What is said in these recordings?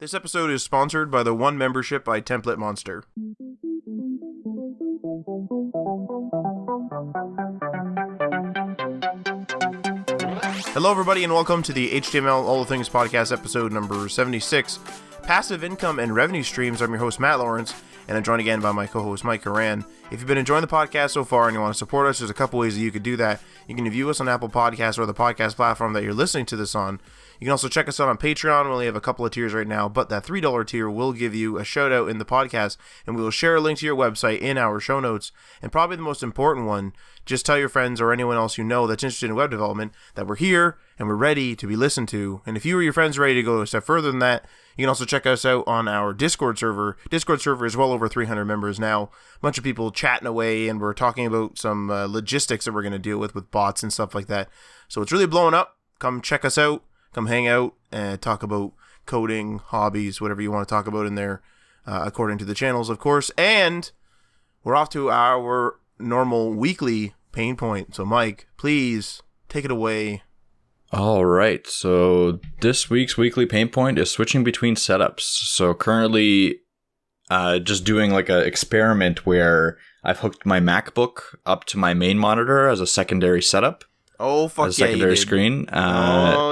This episode is sponsored by the One Membership by Template Monster. Hello, everybody, and welcome to the HTML All the Things podcast, episode number 76. Passive income and revenue streams. I'm your host, Matt Lawrence, and I'm joined again by my co-host, Mike Horan. If you've been enjoying the podcast so far and you want to support us, there's a couple ways that you could do that. You can review us on Apple Podcasts or the podcast platform that you're listening to this on. You can also check us out on Patreon. We only have a couple of tiers right now, but that $3 tier will give you a shout out in the podcast, and we will share a link to your website in our show notes. And probably the most important one, just tell your friends or anyone else you know that's interested in web development that we're here and we're ready to be listened to. And if you or your friends are ready to go a step further than that, you can also check us out on our Discord server. Discord server is well over 300 members now. A bunch of people chatting away, and we're talking about some logistics that we're going to deal with bots and stuff like that. So it's really blowing up. Come check us out. Come hang out and talk about coding, hobbies, whatever you want to talk about in there, according to the channels, of course. And we're off to our normal weekly pain point. So, Mike, please take it away. All right. So this week's weekly pain point is switching between setups. So currently just doing like an experiment where I've hooked my MacBook up to my main monitor as a secondary setup. Oh, fuck as a secondary screen.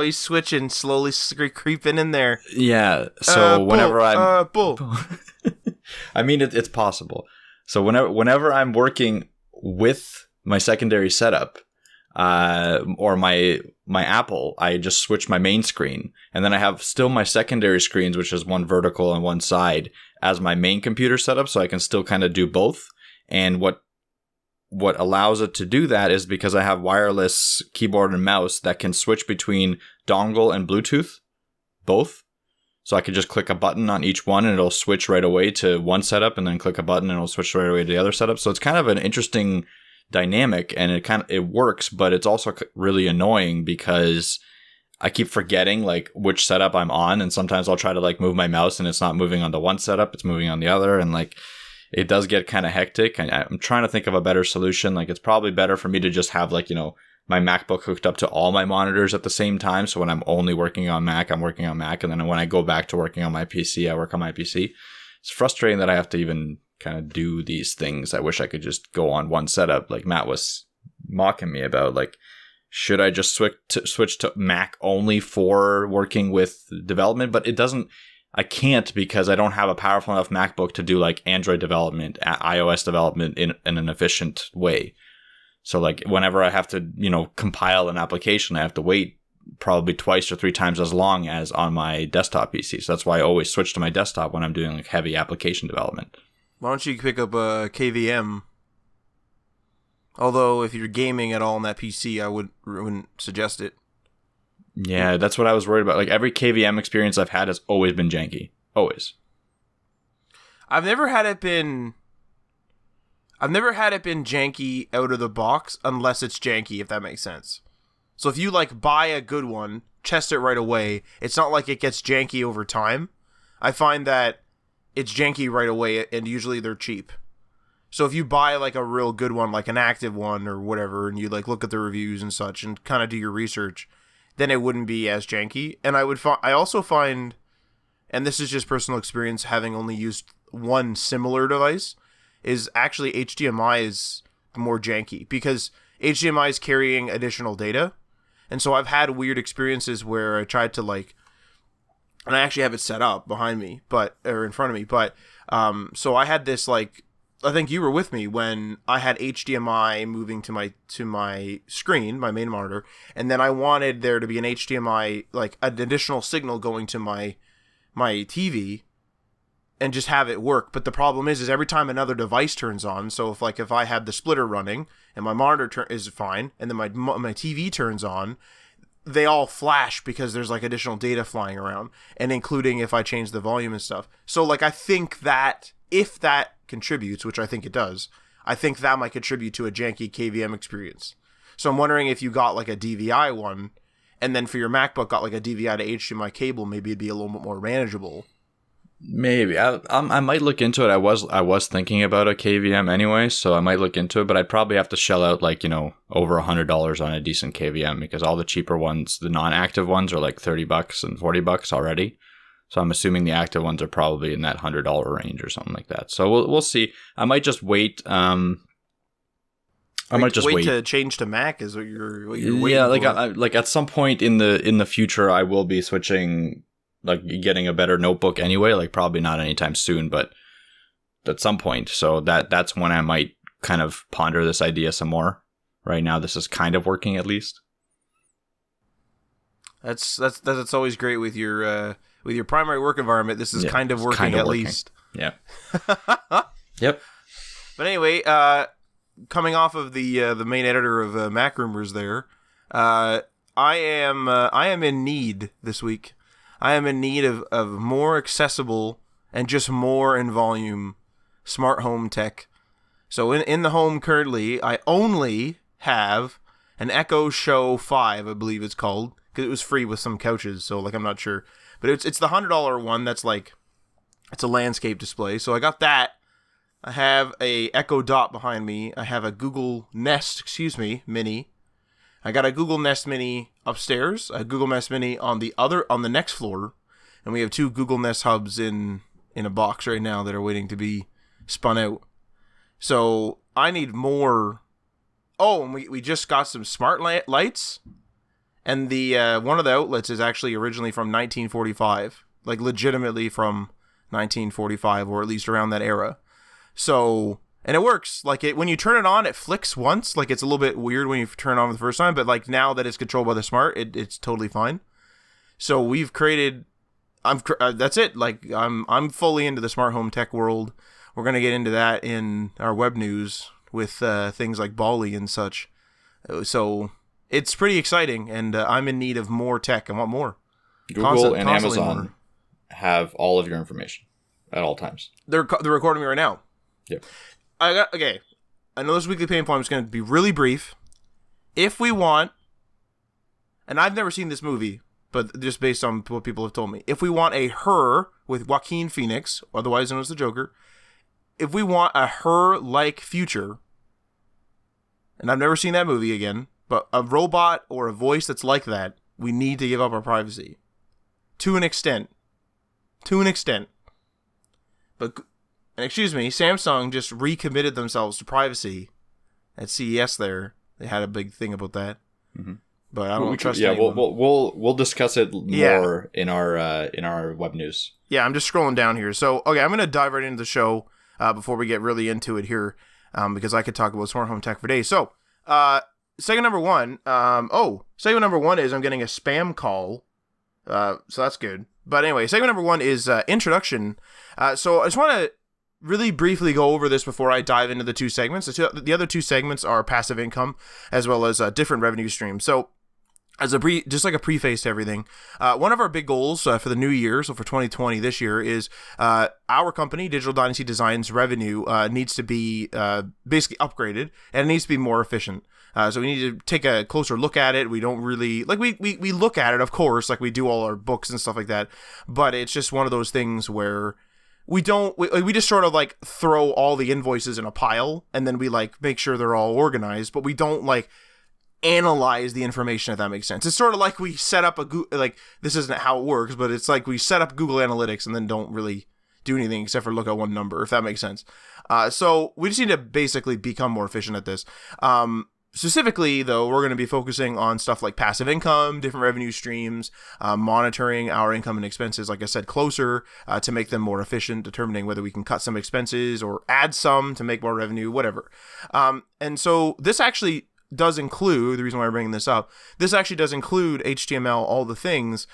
He's switching, slowly creeping in there. Yeah. So whenever I'm... bull. I mean, it's possible. So whenever I'm working with my secondary setup, or my Apple, I just switch my main screen, and then I have still my secondary screens, which is one vertical and one side, as my main computer setup, so I can still kind of do both. And what allows it to do that is because I have wireless keyboard and mouse that can switch between dongle and Bluetooth, both. So I can just click a button on each one and it'll switch right away to one setup, and then click a button and it'll switch right away to the other setup. So it's kind of an interesting dynamic, and it works, but it's also really annoying because I keep forgetting like which setup I'm on, and sometimes I'll try to like move my mouse and it's not moving onto one setup, it's moving on the other, and like it does get kind of hectic. And I'm trying to think of a better solution. Like, it's probably better for me to just have like, my MacBook hooked up to all my monitors at the same time. So when I'm only working on Mac, I'm working on Mac. And then when I go back to working on my PC, I work on my PC. It's frustrating that I have to even kind of do these things. I wish I could just go on one setup, like Matt was mocking me about. Like, should I just switch to Mac only for working with development? But I can't, because I don't have a powerful enough MacBook to do like Android development, iOS development in an efficient way. So like whenever I have to, compile an application, I have to wait probably twice or three times as long as on my desktop PC. So that's why I always switch to my desktop when I'm doing like heavy application development. Why don't you pick up a KVM? Although if you're gaming at all on that PC, I wouldn't suggest it. Yeah, that's what I was worried about. Like, every KVM experience I've had has always been janky. Always. I've never had it been janky out of the box unless it's janky, if that makes sense. So if you like buy a good one, test it right away, it's not like it gets janky over time. I find that it's janky right away, and usually they're cheap. So if you buy like a real good one, like an active one or whatever, and you like look at the reviews and such and kind of do your research, then it wouldn't be as janky. And I also find, and this is just personal experience having only used one similar device, is actually HDMI is more janky, because HDMI is carrying additional data. And so I've had weird experiences where I tried to like, and I actually have it set up behind me, or in front of me, but so I had this like, I think you were with me when I had HDMI moving to my screen, my main monitor, and then I wanted there to be an HDMI, like an additional signal going to my TV, and just have it work. But the problem is every time another device turns on, so if I have the splitter running and my monitor is fine, and then my TV turns on, they all flash because there's like additional data flying around, and including if I change the volume and stuff. So like I think that if that contributes, which I think it does, I think that might contribute to a janky KVM experience. So I'm wondering if you got like a DVI one, and then for your MacBook got like a DVI to HDMI cable, maybe it'd be a little bit more manageable. Maybe I might look into it. I was thinking about a KVM anyway, so I might look into it. But I'd probably have to shell out like over $100 on a decent KVM, because all the cheaper ones, the non-active ones, are like $30 and $40 already. So I'm assuming the active ones are probably in that $100 range or something like that. So we'll see. I might just wait. I might just wait to change to Mac is what you're waiting yeah, for. like at some point in the future, I will be switching, like getting a better notebook anyway. Like probably not anytime soon, but at some point. So that's when I might kind of ponder this idea some more. Right now, this is kind of working at least. That's always great with your primary work environment. This is kind of working at least. Yeah. Yep. But anyway, coming off of the main editor of Mac Rumors, there, I am in need this week. I am in need of more accessible and just more in volume smart home tech. So in the home currently, I only have an Echo Show 5, I believe it's called, because it was free with some couches. So like I'm not sure, but it's the $100 one. That's like it's a landscape display. So I got that. I have a Echo Dot behind me. I have a Google Nest, Mini. I got a Google Nest Mini upstairs, a Google Nest Mini on the next floor, and we have 2 Google Nest Hubs in a box right now that are waiting to be spun out. So I need more. Oh, and we just got some smart lights, and the one of the outlets is actually originally from 1945, like legitimately from 1945, or at least around that era. So, and it works. Like when you turn it on, it flicks once. Like it's a little bit weird when you turn it on for the first time, but like now that it's controlled by the smart, it's totally fine. So we've created. That's it. Like I'm fully into the smart home tech world. We're gonna get into that in our web news with things like Bali and such. So it's pretty exciting, and I'm in need of more tech. I want more. Google and Amazon have all of your information at all times. They're recording me right now. Yep. Okay. I know this weekly pain point is going to be really brief. If we want, and I've never seen this movie, but just based on what people have told me, if we want a Her with Joaquin Phoenix, otherwise known as the Joker, if we want a Her-like future, and I've never seen that movie again, but a robot or a voice that's like that, we need to give up our privacy. To an extent. But, and excuse me, Samsung just recommitted themselves to privacy at CES there. They had a big thing about that. Mm-hmm. But I don't trust anyone. We'll discuss it more in our web news. Yeah, I'm just scrolling down here. So, okay, I'm going to dive right into the show before we get really into it here, because I could talk about smart home tech for days. So, segment number one is I'm getting a spam call. So that's good. But anyway, segment number one is introduction. So I just want to really briefly go over this before I dive into the 2 segments. The other 2 segments are passive income as well as different revenue streams. So as just like a preface to everything, one of our big goals for the new year, so for 2020 this year, is our company, Digital Dynasty Design's revenue needs to be basically upgraded, and it needs to be more efficient. So we need to take a closer look at it. We don't really like we look at it, of course, like we do all our books and stuff like that. But it's just one of those things where we just sort of like throw all the invoices in a pile, and then we like make sure they're all organized. But we don't like analyze the information, if that makes sense. It's sort of like we set up this isn't how it works, but it's like we set up Google Analytics and then don't really do anything except for look at one number, if that makes sense. So we just need to basically become more efficient at this. Specifically, though, we're going to be focusing on stuff like passive income, different revenue streams, monitoring our income and expenses, like I said, closer to make them more efficient, determining whether we can cut some expenses or add some to make more revenue, whatever. And so this actually does include, the reason why I'm bringing this up, this actually does include HTML, all the things,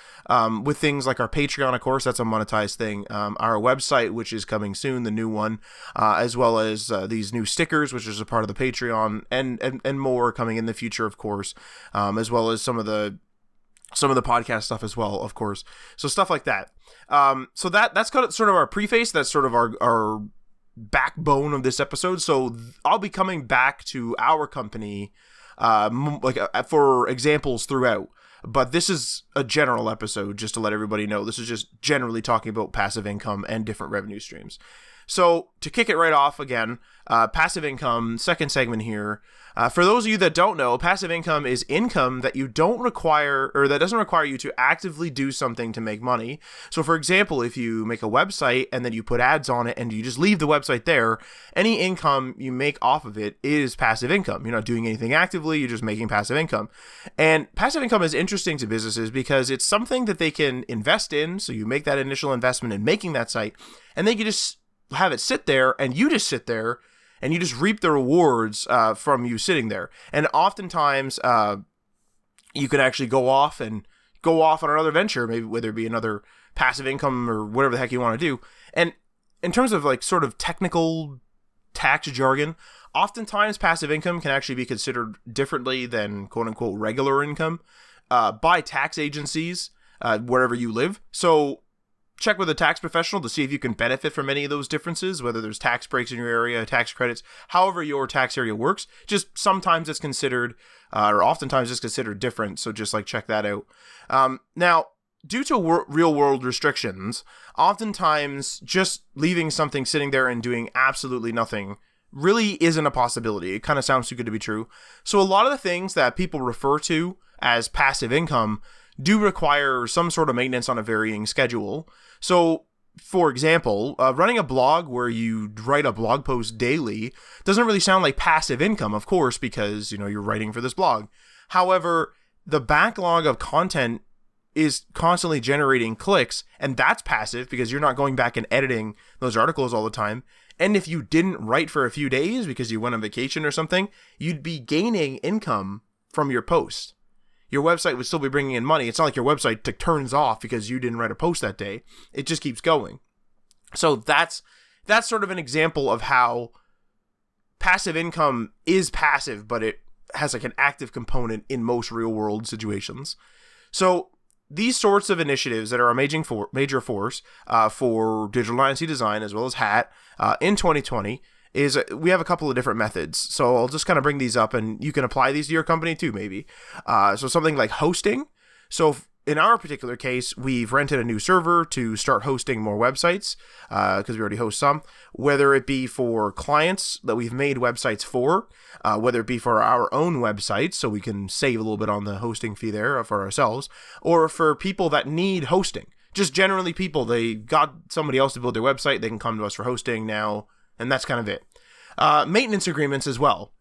with things like our Patreon, of course, that's a monetized thing, our website, which is coming soon, the new one, as well as these new stickers, which is a part of the Patreon, and more coming in the future, of course, as well as some of the podcast stuff as well, of course. So stuff like that. So that's kind of sort of our preface. That's sort of our backbone of this episode. So I'll be coming back to our company for examples throughout, but this is a general episode just to let everybody know. This is just generally talking about passive income and different revenue streams. So to kick it right off again, passive income, second segment here. For those of you that don't know, passive income is income that you don't require, or that doesn't require you to actively do something to make money. So for example, if you make a website and then you put ads on it and you just leave the website there, any income you make off of it is passive income. You're not doing anything actively, you're just making passive income. And passive income is interesting to businesses because it's something that they can invest in. So you make that initial investment in making that site, and they can just have it sit there, and you just sit there and you just reap the rewards from you sitting there. And oftentimes you can actually go off on another venture, maybe whether it be another passive income or whatever the heck you want to do. And in terms of like sort of technical tax jargon, oftentimes passive income can actually be considered differently than quote unquote regular income by tax agencies wherever you live. So check with a tax professional to see if you can benefit from any of those differences, whether there's tax breaks in your area, tax credits, however your tax area works. Just sometimes it's considered, or oftentimes it's considered different. So just like check that out. Now, due to real world restrictions, oftentimes just leaving something sitting there and doing absolutely nothing really isn't a possibility. It kind of sounds too good to be true. So a lot of the things that people refer to as passive income do require some sort of maintenance on a varying schedule. So, for example, running a blog where you write a blog post daily doesn't really sound like passive income, of course, because, you're writing for this blog. However, the backlog of content is constantly generating clicks, and that's passive because you're not going back and editing those articles all the time. And if you didn't write for a few days because you went on vacation or something, you'd be gaining income from your post. Your website would still be bringing in money. It's not like your website turns off because you didn't write a post that day. It just keeps going. So that's sort of an example of how passive income is passive, but it has like an active component in most real world situations. So these sorts of initiatives that are a major force for Digital Dynasty Design as well as HAT in 2020 is we have a couple of different methods. So I'll just kind of bring these up and you can apply these to your company too, maybe. So something like hosting. So in our particular case, we've rented a new server to start hosting more websites because we already host some, whether it be for clients that we've made websites for, whether it be for our own websites, so we can save a little bit on the hosting fee there for ourselves, or for people that need hosting. Just generally people, they got somebody else to build their website, they can come to us for hosting now, and that's kind of it. Maintenance agreements as well.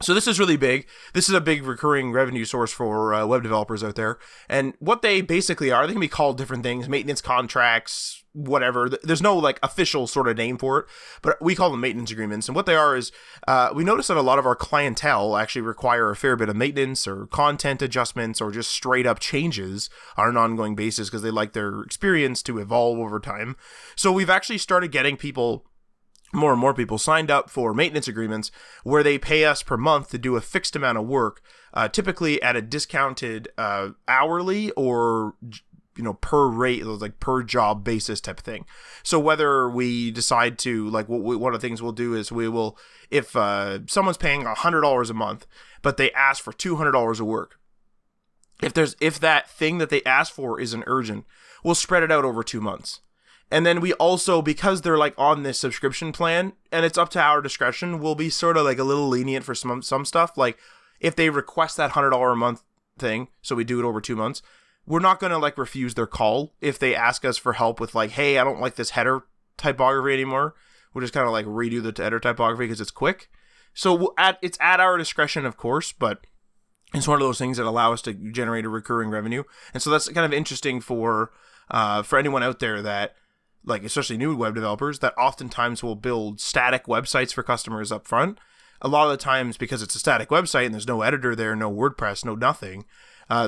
So this is really big. This is a big recurring revenue source for web developers out there. And what they basically are, they can be called different things, maintenance contracts, whatever. There's no like official sort of name for it, but we call them maintenance agreements. And what they are is we notice that a lot of our clientele actually require a fair bit of maintenance or content adjustments or just straight up changes on an ongoing basis because they like their experience to evolve over time. So we've actually started getting more and more people signed up for maintenance agreements where they pay us per month to do a fixed amount of work, typically at a discounted hourly or per rate, like per job basis type of thing. So whether we decide to, like, one of the things we'll do is we will, if someone's paying $100 a month, but they ask for $200 of work, if that thing that they asked for isn't urgent, we'll spread it out over 2 months. And then we also, because they're like on this subscription plan and it's up to our discretion, we'll be sort of like a little lenient for some stuff. Like if they request that $100 a month thing, so we do it over 2 months, we're not going to like refuse their call if they ask us for help with like, hey, I don't like this header typography anymore. We'll just kind of like redo the header typography because it's quick. So it's at our discretion, of course, but it's one of those things that allow us to generate a recurring revenue. And so that's kind of interesting for anyone out there that, like especially new web developers, that oftentimes will build static websites for customers up front. A lot of the times, because it's a static website and there's no editor there, no WordPress, no nothing,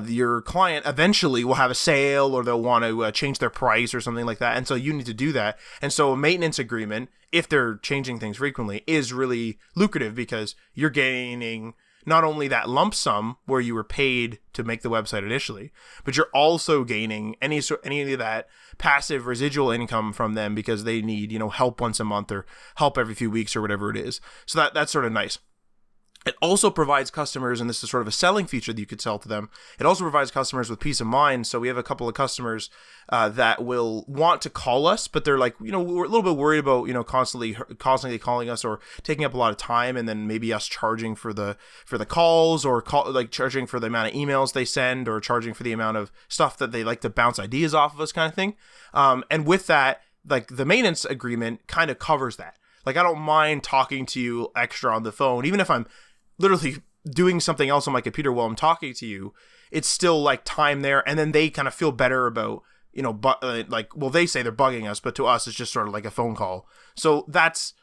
your client eventually will have a sale or they'll want to change their price or something like that. And so you need to do that. And so a maintenance agreement, if they're changing things frequently, is really lucrative because you're gaining not only that lump sum where you were paid to make the website initially, but you're also gaining any of that passive residual income from them because they need, help once a month or help every few weeks or whatever it is. So that's sort of nice. It also provides customers, and this is sort of a selling feature that you could sell to them. It also provides customers with peace of mind. So we have a couple of customers that will want to call us, but they're like, we're a little bit worried about, constantly calling us or taking up a lot of time, and then maybe us charging for the calls, or charging for the amount of emails they send, or charging for the amount of stuff that they like to bounce ideas off of us, kind of thing. And with that, like, the maintenance agreement kind of covers that. Like, I don't mind talking to you extra on the phone, even if I'm literally doing something else on my computer while I'm talking to you. It's still like time there, and then they kind of feel better about, they say they're bugging us, but to us it's just sort of like a phone call. So that's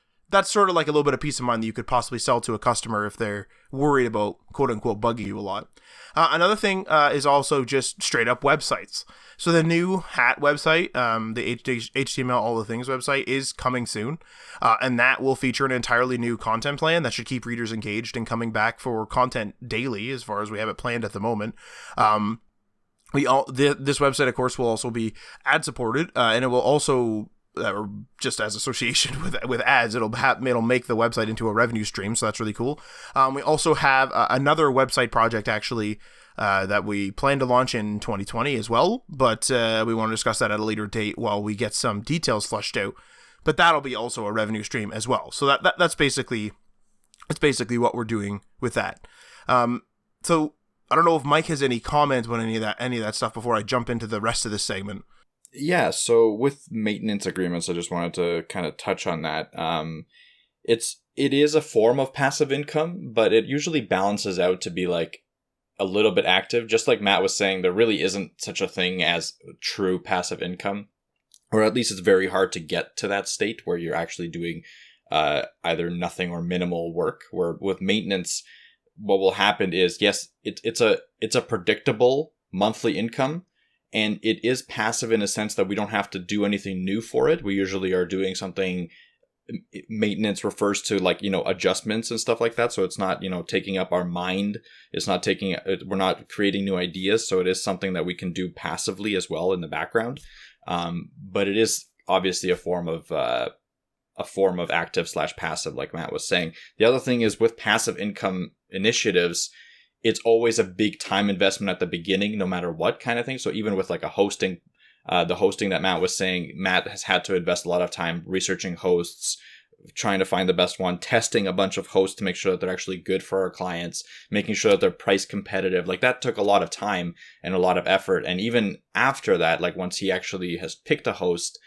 sort of like a little bit of peace of mind that you could possibly sell to a customer if they're worried about quote unquote bugging you a lot. Another thing is also just straight up websites. So the new Hat website, the HTML all the things website, is coming soon, and that will feature an entirely new content plan that should keep readers engaged and coming back for content daily, as far as we have it planned at the moment. This website, of course, will also be ad supported, and it will also, or just as association with ads, it'll make the website into a revenue stream. So that's really cool. We also have another website project actually that we plan to launch in 2020 as well, but we want to discuss that at a later date while we get some details fleshed out. But that'll be also a revenue stream as well. So that's basically what we're doing with that. So I don't know if Mike has any comment on any of that stuff before I jump into the rest of this segment. Yeah, so with maintenance agreements, I just wanted to kind of touch on that. It is a form of passive income, but it usually balances out to be like a little bit active. Just like Matt was saying, there really isn't such a thing as true passive income, or at least it's very hard to get to that state where you're actually doing either nothing or minimal work. Where with maintenance, what will happen is, yes, it's a predictable monthly income. And it is passive in a sense that we don't have to do anything new for it. We usually are doing something. Maintenance refers to adjustments and stuff like that. So it's not, taking up our mind. It's not we're not creating new ideas. So it is something that we can do passively as well in the background. But it is obviously a form of active/passive, like Matt was saying. The other thing is with passive income initiatives, it's always a big time investment at the beginning, no matter what kind of thing. So even with like a hosting, the hosting that Matt was saying, Matt has had to invest a lot of time researching hosts, trying to find the best one, testing a bunch of hosts to make sure that they're actually good for our clients, making sure that they're price competitive. Like that took a lot of time and a lot of effort. And even after that, like once he actually has picked a host,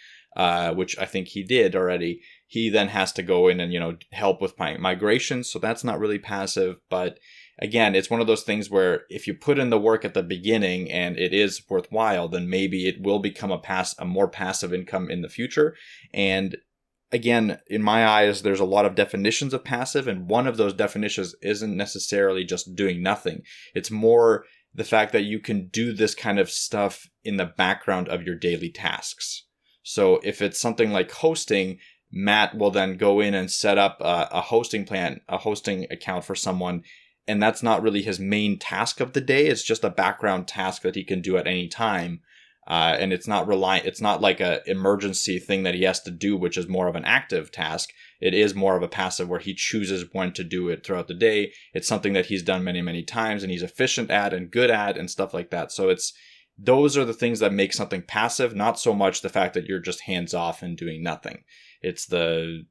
which I think he did already, he then has to go in and, help with migration. So that's not really passive, but again, it's one of those things where if you put in the work at the beginning and it is worthwhile, then maybe it will become a more passive income in the future. And again, in my eyes, there's a lot of definitions of passive, and one of those definitions isn't necessarily just doing nothing. It's more the fact that you can do this kind of stuff in the background of your daily tasks. So if it's something like hosting, Matt will then go in and set up a hosting plan, a hosting account for someone. And that's not really his main task of the day. It's just a background task that he can do at any time. And it's not like a emergency thing that he has to do, which is more of an active task. It is more of a passive where he chooses when to do it throughout the day. It's something that he's done many, many times and he's efficient at and good at and stuff like that. So those are the things that make something passive, not so much the fact that you're just hands off and doing nothing. It's the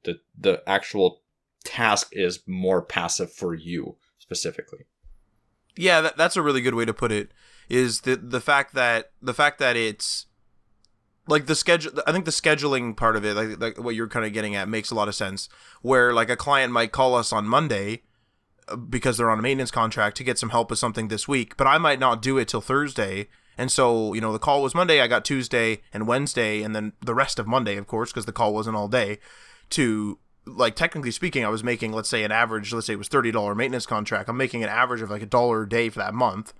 actual task is more passive for you specifically. Yeah, that's a really good way to put it. Is the fact that it's like the schedule. I think the scheduling part of it, like what you're kind of getting at, makes a lot of sense. Where like a client might call us on Monday because they're on a maintenance contract to get some help with something this week, but I might not do it till Thursday. And so, the call was Monday. I got Tuesday and Wednesday, and then the rest of Monday, of course, because the call wasn't all day, to, like, technically speaking, I was making, let's say, an average, let's say it was $30 maintenance contract. I'm making an average of like $1 a day for that month,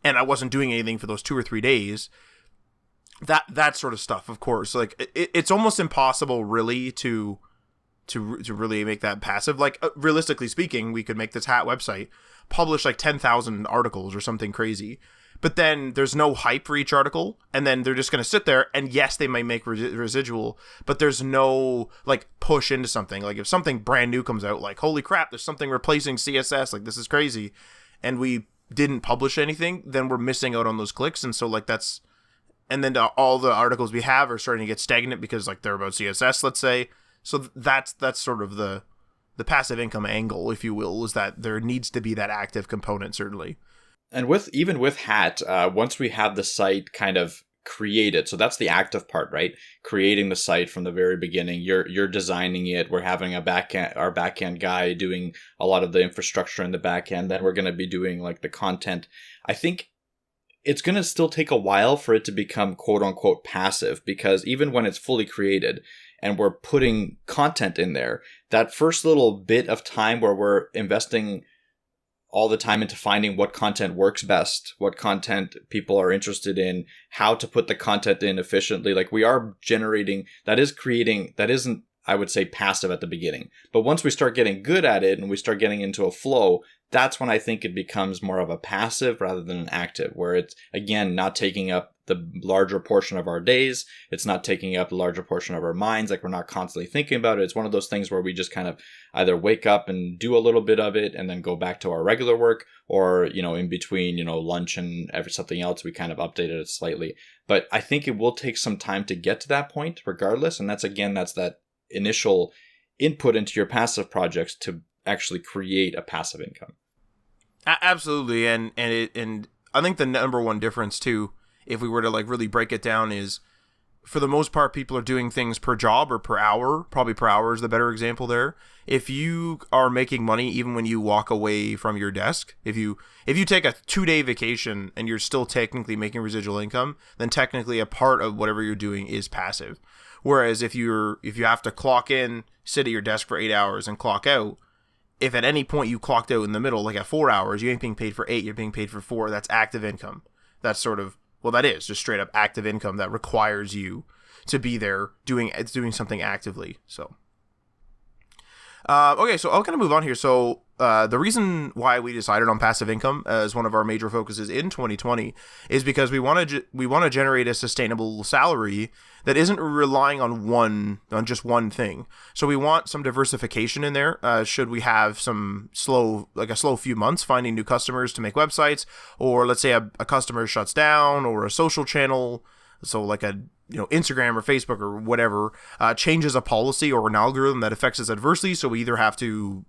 and I wasn't doing anything for those 2 or 3 days. That sort of stuff, of course. Like, it's almost impossible, really, to really make that passive. Like, realistically speaking, we could make this Hat website, publish like 10,000 articles or something crazy. but then there's no hype for each article, and then they're just going to sit there, and yes, they might make residual, but there's no like push into something. Like if something brand new comes out, like holy crap, there's something replacing CSS, like this is crazy, and we didn't publish anything, then we're missing out on those clicks. And so like that's, and then all the articles we have are starting to get stagnant because like they're about CSS, let's say. So that's sort of the passive income angle, if you will, is that there needs to be that active component, certainly. And even with Hat, once we have the site kind of created, so that's the active part, right? Creating the site from the very beginning. You're designing it. We're having our backend guy doing a lot of the infrastructure in the backend. Then we're going to be doing like the content. I think it's going to still take a while for it to become quote unquote passive, because even when it's fully created and we're putting content in there, that first little bit of time where we're investing all the time into finding what content works best, what content people are interested in, how to put the content in efficiently. Like we are generating, that isn't, I would say, passive at the beginning. But once we start getting good at it and we start getting into a flow, that's when I think it becomes more of a passive rather than an active, where it's, again, not taking up the larger portion of our days. It's not taking up the larger portion of our minds. Like we're not constantly thinking about it. It's one of those things where we just kind of either wake up and do a little bit of it and then go back to our regular work, or, in between, lunch and something else, we kind of updated it slightly. But I think it will take some time to get to that point regardless. And that's that initial input into your passive projects to actually create a passive income. Absolutely. And I think the number one difference too, if we were to like really break it down, is for the most part, people are doing things per job or per hour. Probably per hour is the better example there. If you are making money even when you walk away from your desk, if you take a 2-day vacation and you're still technically making residual income, then technically a part of whatever you're doing is passive. Whereas if you have to clock in, sit at your desk for 8 hours and clock out, if at any point you clocked out in the middle, like at 4 hours, you ain't being paid for 8, you're being paid for 4. That's active income. That's sort of, well, that is just straight up active income that requires you to be there doing something actively. So, okay, so I'll kind of move on here. So, the reason why we decided on passive income as one of our major focuses in 2020 is because we want to generate a sustainable salary that isn't relying on just one thing. So we want some diversification in there. Should we have a slow few months finding new customers to make websites, or let's say a customer shuts down, or a social channel, so like a Instagram or Facebook or whatever, changes a policy or an algorithm that affects us adversely. So we either have to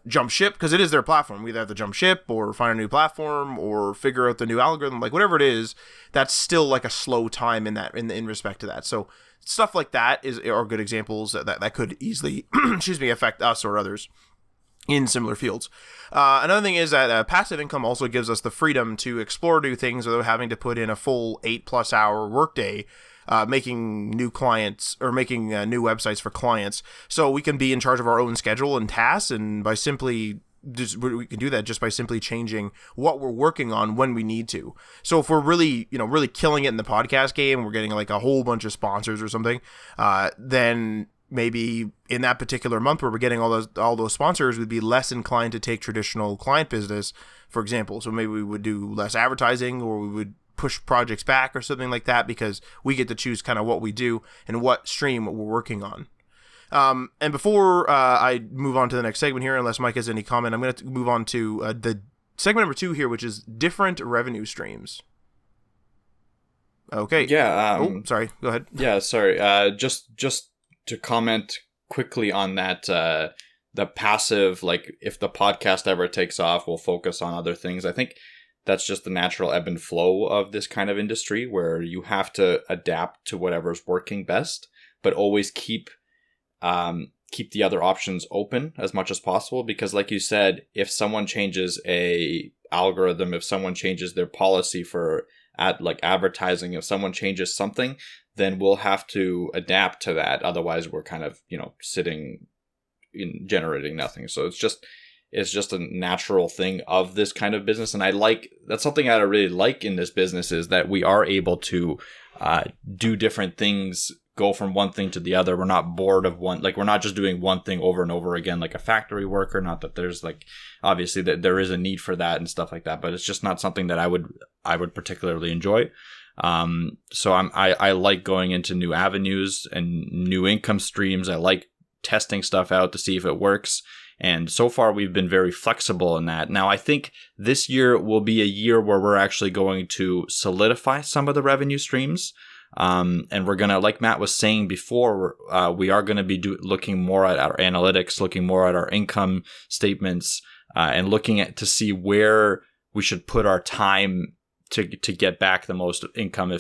jump ship, because it is their platform. We either have to jump ship or find a new platform or figure out the new algorithm, like whatever it is. That's still like a slow time in respect to that. So stuff like that are good examples that could easily affect us or others in similar fields. Another thing is that passive income also gives us the freedom to explore new things without having to put in a full 8+ hour workday making new clients or making new websites for clients. So we can be in charge of our own schedule and tasks, and we can do that just by simply changing what we're working on when we need to. So if we're really killing it in the podcast game, we're getting like a whole bunch of sponsors or something, then maybe in that particular month where we're getting all those sponsors, we'd be less inclined to take traditional client business, for example. So maybe we would do less advertising, or we would push projects back or something like that, because we get to choose kind of what we do and what stream we're working on. And before I move on to the next segment here, unless Mike has any comment, I'm going to move on to the segment number 2 here, which is different revenue streams. Okay. Yeah. Sorry. Go ahead. Yeah. Sorry. Just to comment quickly on that, the passive, like if the podcast ever takes off, we'll focus on other things. I think that's just the natural ebb and flow of this kind of industry, where you have to adapt to whatever's working best, but always keep the other options open as much as possible. Because like you said, if someone changes a algorithm, if someone changes their policy for advertising, if someone changes something, then we'll have to adapt to that. Otherwise we're kind of, sitting in generating nothing. So it's just a natural thing of this kind of business. And that's something I really like in this business, is that we are able to do different things go from one thing to the other. We're not bored of one, like we're not just doing one thing over and over again, like a factory worker. Not that there's like, obviously that there is a need for that and stuff like that, but it's just not something that I would particularly enjoy. So I like going into new avenues and new income streams. I like testing stuff out to see if it works. And so far we've been very flexible in that. Now I think this year will be a year where we're actually going to solidify some of the revenue streams. And we're going to, like Matt was saying before, we are going to be looking more at our analytics, looking more at our income statements, and looking at to see where we should put our time to get back the most income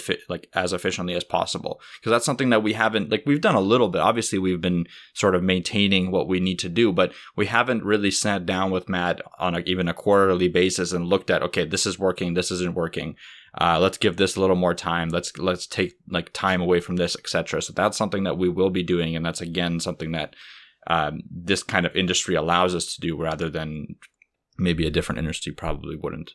as efficiently as possible. Because that's something that we haven't, like we've done a little bit. Obviously, we've been sort of maintaining what we need to do, but we haven't really sat down with Matt on even a quarterly basis and looked at, okay, this is working, this isn't working. Let's give this a little more time. Let's take like time away from this, etc. So that's something that we will be doing, and that's again something that this kind of industry allows us to do, rather than maybe a different industry probably wouldn't.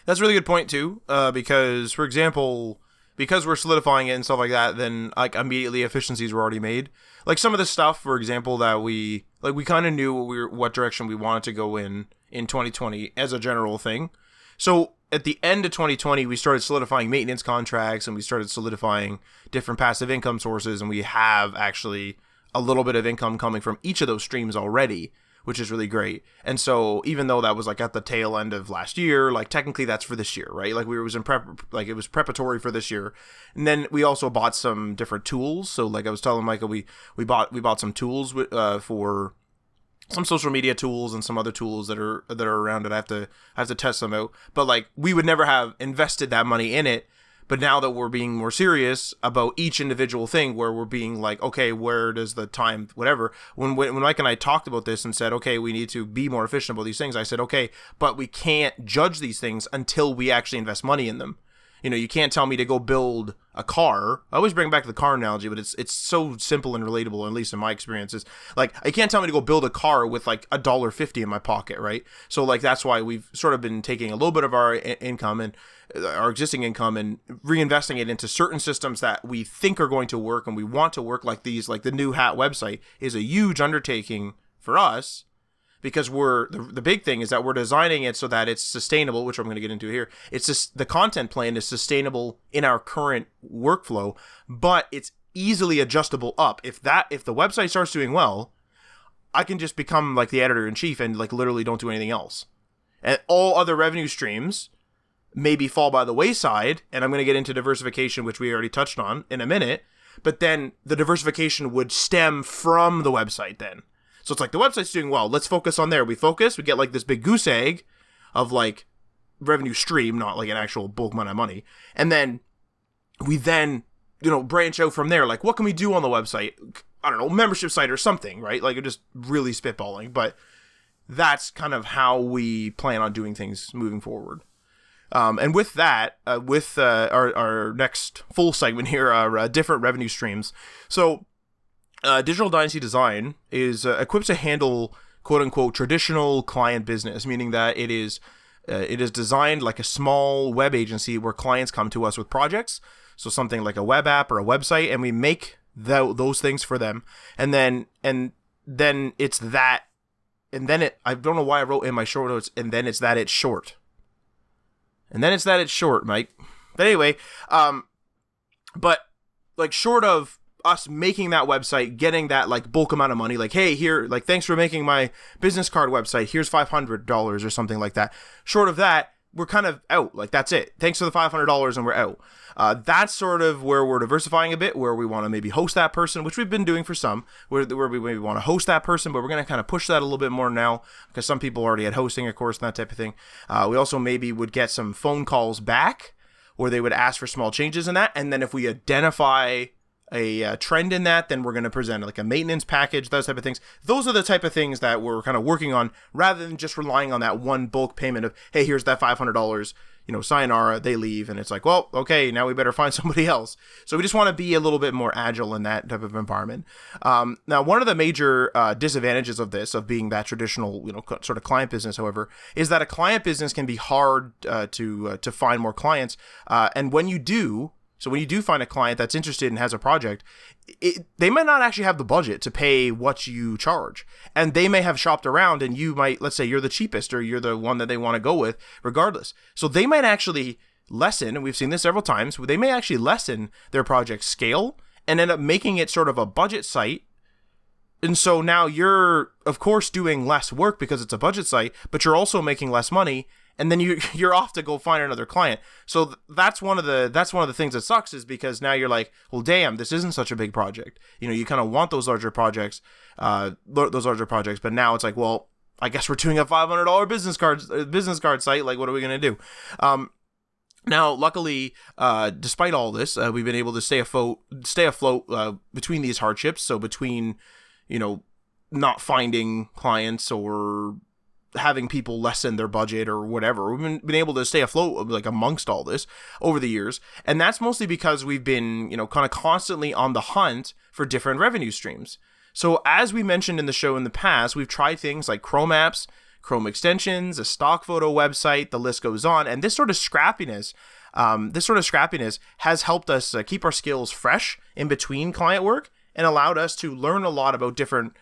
That's a really good point too, because for example, because we're solidifying it and stuff like that, then like immediately efficiencies were already made. Like some of the stuff, for example, that we kind of knew what direction we wanted to go in 2020 as a general thing. So at the end of 2020, we started solidifying maintenance contracts and we started solidifying different passive income sources, and we have actually a little bit of income coming from each of those streams already, which is really great. And so even though that was like at the tail end of last year, like technically that's for this year, right? Like it was preparatory for this year. And then we also bought some different tools. So like I was telling Michael, we bought some tools for some social media tools and some other tools that are around it. I have to test them out. But like we would never have invested that money in it. But now that we're being more serious about each individual thing, where we're being like, okay, where does the time, whatever. When Mike and I talked about this and said, okay, we need to be more efficient about these things, I said, okay, but we can't judge these things until we actually invest money in them. You know, you can't tell me to go build a car. I always bring back the car analogy, but it's so simple and relatable, at least in my experiences. Like, I can't tell me to go build a car with like $1.50 in my pocket, right? So like that's why we've sort of been taking a little bit of our income and our existing income and reinvesting it into certain systems that we think are going to work and we want to work, like these, like the new hat website is a huge undertaking for us. Because the big thing is that we're designing it so that it's sustainable, which I'm going to get into here. It's just the content plan is sustainable in our current workflow, but it's easily adjustable up. If the website starts doing well, I can just become like the editor in chief and like literally don't do anything else. And all other revenue streams maybe fall by the wayside, and I'm going to get into diversification, which we already touched on in a minute, but then the diversification would stem from the website then. So it's like the website's doing well. Let's focus on there. We get like this big goose egg of like revenue stream, not like an actual bulk amount of money. And then we branch out from there. Like, what can we do on the website? I don't know, membership site or something, right? Like, I'm just really spitballing, but that's kind of how we plan on doing things moving forward. And with that, our next full segment here are different revenue streams. So Digital Dynasty Design is equipped to handle quote-unquote traditional client business, meaning that it is designed like a small web agency where clients come to us with projects, so something like a web app or a website, and we make those things for them, and then it's that, and then I don't know why I wrote in my short notes, and then it's that it's short, Mike. But anyway, but like short of us making that website, getting that like bulk amount of money, like, hey, here, like, thanks for making my business card website, here's $500 or something like that. Short of that, we're kind of out. Like, that's it. Thanks for the $500 and we're out. That's sort of where we're diversifying a bit, where we want to maybe host that person, which we've been doing for some, where we maybe want to host that person, but we're going to kind of push that a little bit more now because some people already had hosting, of course, and that type of thing. We also maybe would get some phone calls back where they would ask for small changes in that. And then if we identify a trend in that, then we're going to present like a maintenance package, those type of things. Those are the type of things that we're kind of working on, rather than just relying on that one bulk payment of, hey, here's that $500, sayonara, they leave, and it's like, well, okay, now we better find somebody else. So we just want to be a little bit more agile in that type of environment. Now, one of the major disadvantages of this, of being that traditional, sort of client business, however, is that a client business can be hard to find more clients. And when you do, So when you do find a client that's interested and has a project, they might not actually have the budget to pay what you charge. And they may have shopped around and you might, let's say you're the cheapest or you're the one that they want to go with regardless. So they might actually lessen, and we've seen this several times, they may actually lessen their project scale and end up making it sort of a budget site. And so now you're, of course, doing less work because it's a budget site, but you're also making less money. And then you're off to go find another client. So that's one of the things that sucks, is because now you're like, well, damn, this isn't such a big project. You kind of want those larger projects, but now it's like, well, I guess we're doing a $500 business card site. Like, what are we gonna do? Now, luckily, despite all this, we've been able to stay afloat between these hardships. So between, not finding clients or having people lessen their budget or whatever, we've been able to stay afloat like amongst all this over the years. And that's mostly because we've been, kind of constantly on the hunt for different revenue streams. So as we mentioned in the show in the past, we've tried things like Chrome apps, Chrome extensions, a stock photo website, the list goes on. And this sort of scrappiness has helped us keep our skills fresh in between client work and allowed us to learn a lot about different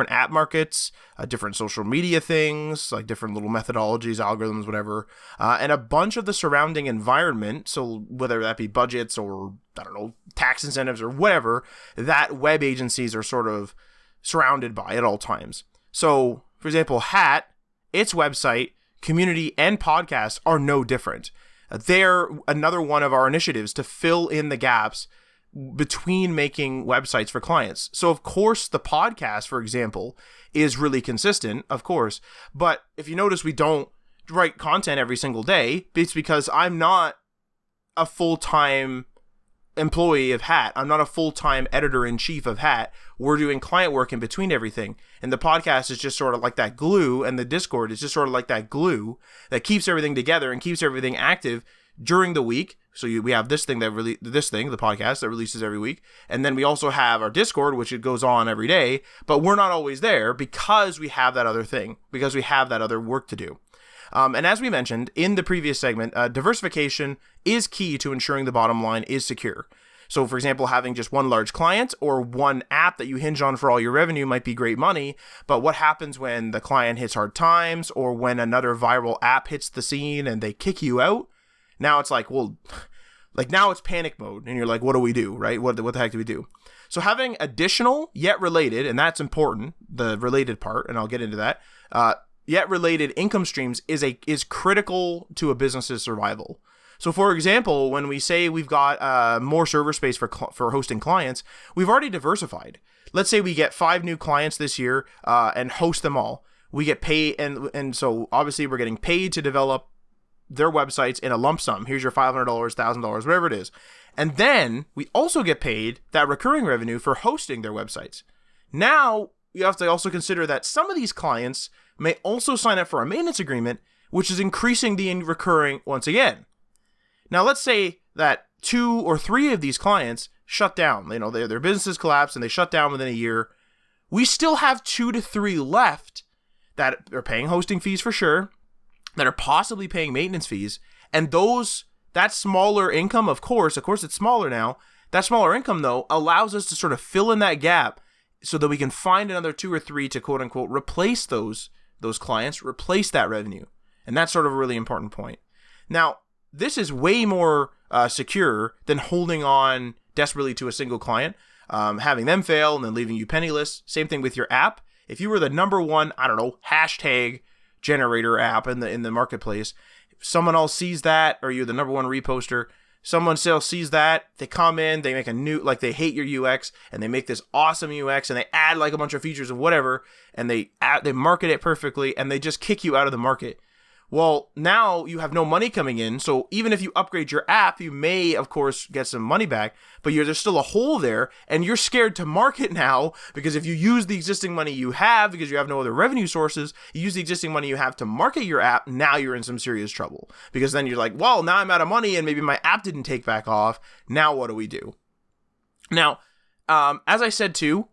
app markets, different social media things, like different little methodologies, algorithms, whatever, and a bunch of the surrounding environment. So whether that be budgets or, I don't know, tax incentives or whatever, that web agencies are sort of surrounded by at all times. So, for example, Hat, its website, community, and podcast are no different. They're another one of our initiatives to fill in the gaps between making websites for clients. So of course the podcast, for example, is really consistent, of course. But if you notice, we don't write content every single day. It's because I'm not a full-time employee of Hat. I'm not a full-time editor-in-chief of Hat. We're doing client work in between everything. And the podcast is just sort of like that glue, and the Discord is just sort of like that glue that keeps everything together and keeps everything active during the week. So we have the podcast that releases every week. And then we also have our Discord, which it goes on every day, but we're not always there because we have that other thing, because we have that other work to do. And as we mentioned in the previous segment, diversification is key to ensuring the bottom line is secure. So for example, having just one large client or one app that you hinge on for all your revenue might be great money, but what happens when the client hits hard times or when another viral app hits the scene and they kick you out? Now it's like, well, like now it's panic mode and you're like, what do we do, right? What the heck do we do? So having additional yet related, and that's important, the related part, and I'll get into that, yet related income streams is critical to a business's survival. So for example, when we say we've got more server space for hosting clients, we've already diversified. Let's say we get 5 new clients this year and host them all. We get paid, and so obviously we're getting paid to develop their websites in a lump sum. Here's your $500, $1,000, whatever it is. And then we also get paid that recurring revenue for hosting their websites. Now you have to also consider that some of these clients may also sign up for a maintenance agreement, which is increasing the recurring once again. Now let's say that 2 or 3 of these clients shut down. Their businesses collapse and they shut down within a year. We still have 2 to 3 left that are paying hosting fees for sure, that are possibly paying maintenance fees, and that smaller income, of course it's smaller now. That smaller income though allows us to sort of fill in that gap so that we can find another 2 or 3 to quote unquote replace those clients, replace that revenue. And that's sort of a really important point. Now, this is way more secure than holding on desperately to a single client, having them fail and then leaving you penniless. Same thing with your app. If you were the number one, hashtag generator app in the marketplace, if someone else sees that, or you're the number one reposter, someone else sees that, they come in, they make they hate your UX, and they make this awesome UX, and they add like a bunch of features of whatever, and they market it perfectly, and they just kick you out of the market. Well, now you have no money coming in, so even if you upgrade your app, you may, of course, get some money back, but there's still a hole there, and you're scared to market now, because if you use the existing money you have, because you have no other revenue sources, you use the existing money you have to market your app, now you're in some serious trouble. Because then you're like, well, now I'm out of money, and maybe my app didn't take back off, now what do we do? Now, as I said too,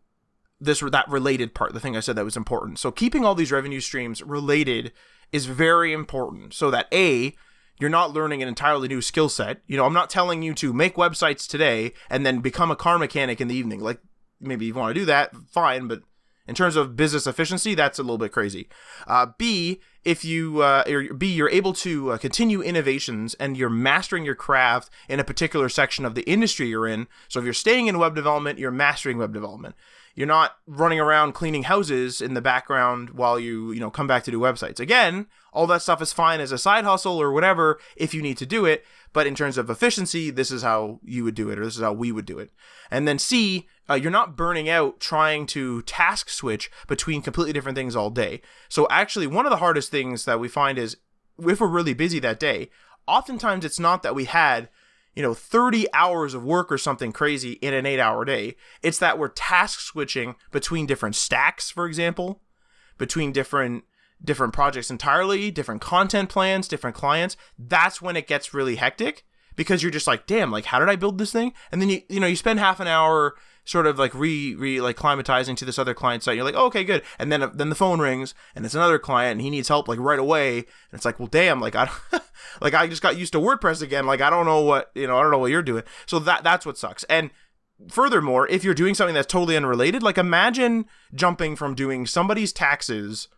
that related part, the thing I said that was important. So keeping all these revenue streams related is very important, so that A, you're not learning an entirely new skill set. You know, I'm not telling you to make websites today and then become a car mechanic in the evening. Like, maybe you want to do that, fine, but in terms of business efficiency, that's a little bit crazy. B, if you're able to continue innovations and you're mastering your craft in a particular section of the industry you're in. So if you're staying in web development, you're mastering web development. You're not running around cleaning houses in the background while you come back to do websites. Again, all that stuff is fine as a side hustle or whatever if you need to do it. But in terms of efficiency, this is how you would do it, or this is how we would do it. And then C, you're not burning out trying to task switch between completely different things all day. So actually, one of the hardest things that we find is if we're really busy that day, oftentimes it's not that we had 30 hours of work or something crazy in an 8-hour day. It's that we're task switching between different stacks, for example, between different projects entirely, different content plans, different clients. That's when it gets really hectic because you're just like, damn, like, how did I build this thing? And then you spend half an hour sort of like like climatizing to this other client site. You're like, oh, okay, good. And then the phone rings and it's another client and he needs help like right away. And it's like, well, damn, like I just got used to WordPress again. Like, I don't know what you're doing. So that's what sucks. And furthermore, if you're doing something that's totally unrelated, like imagine jumping from doing somebody's taxes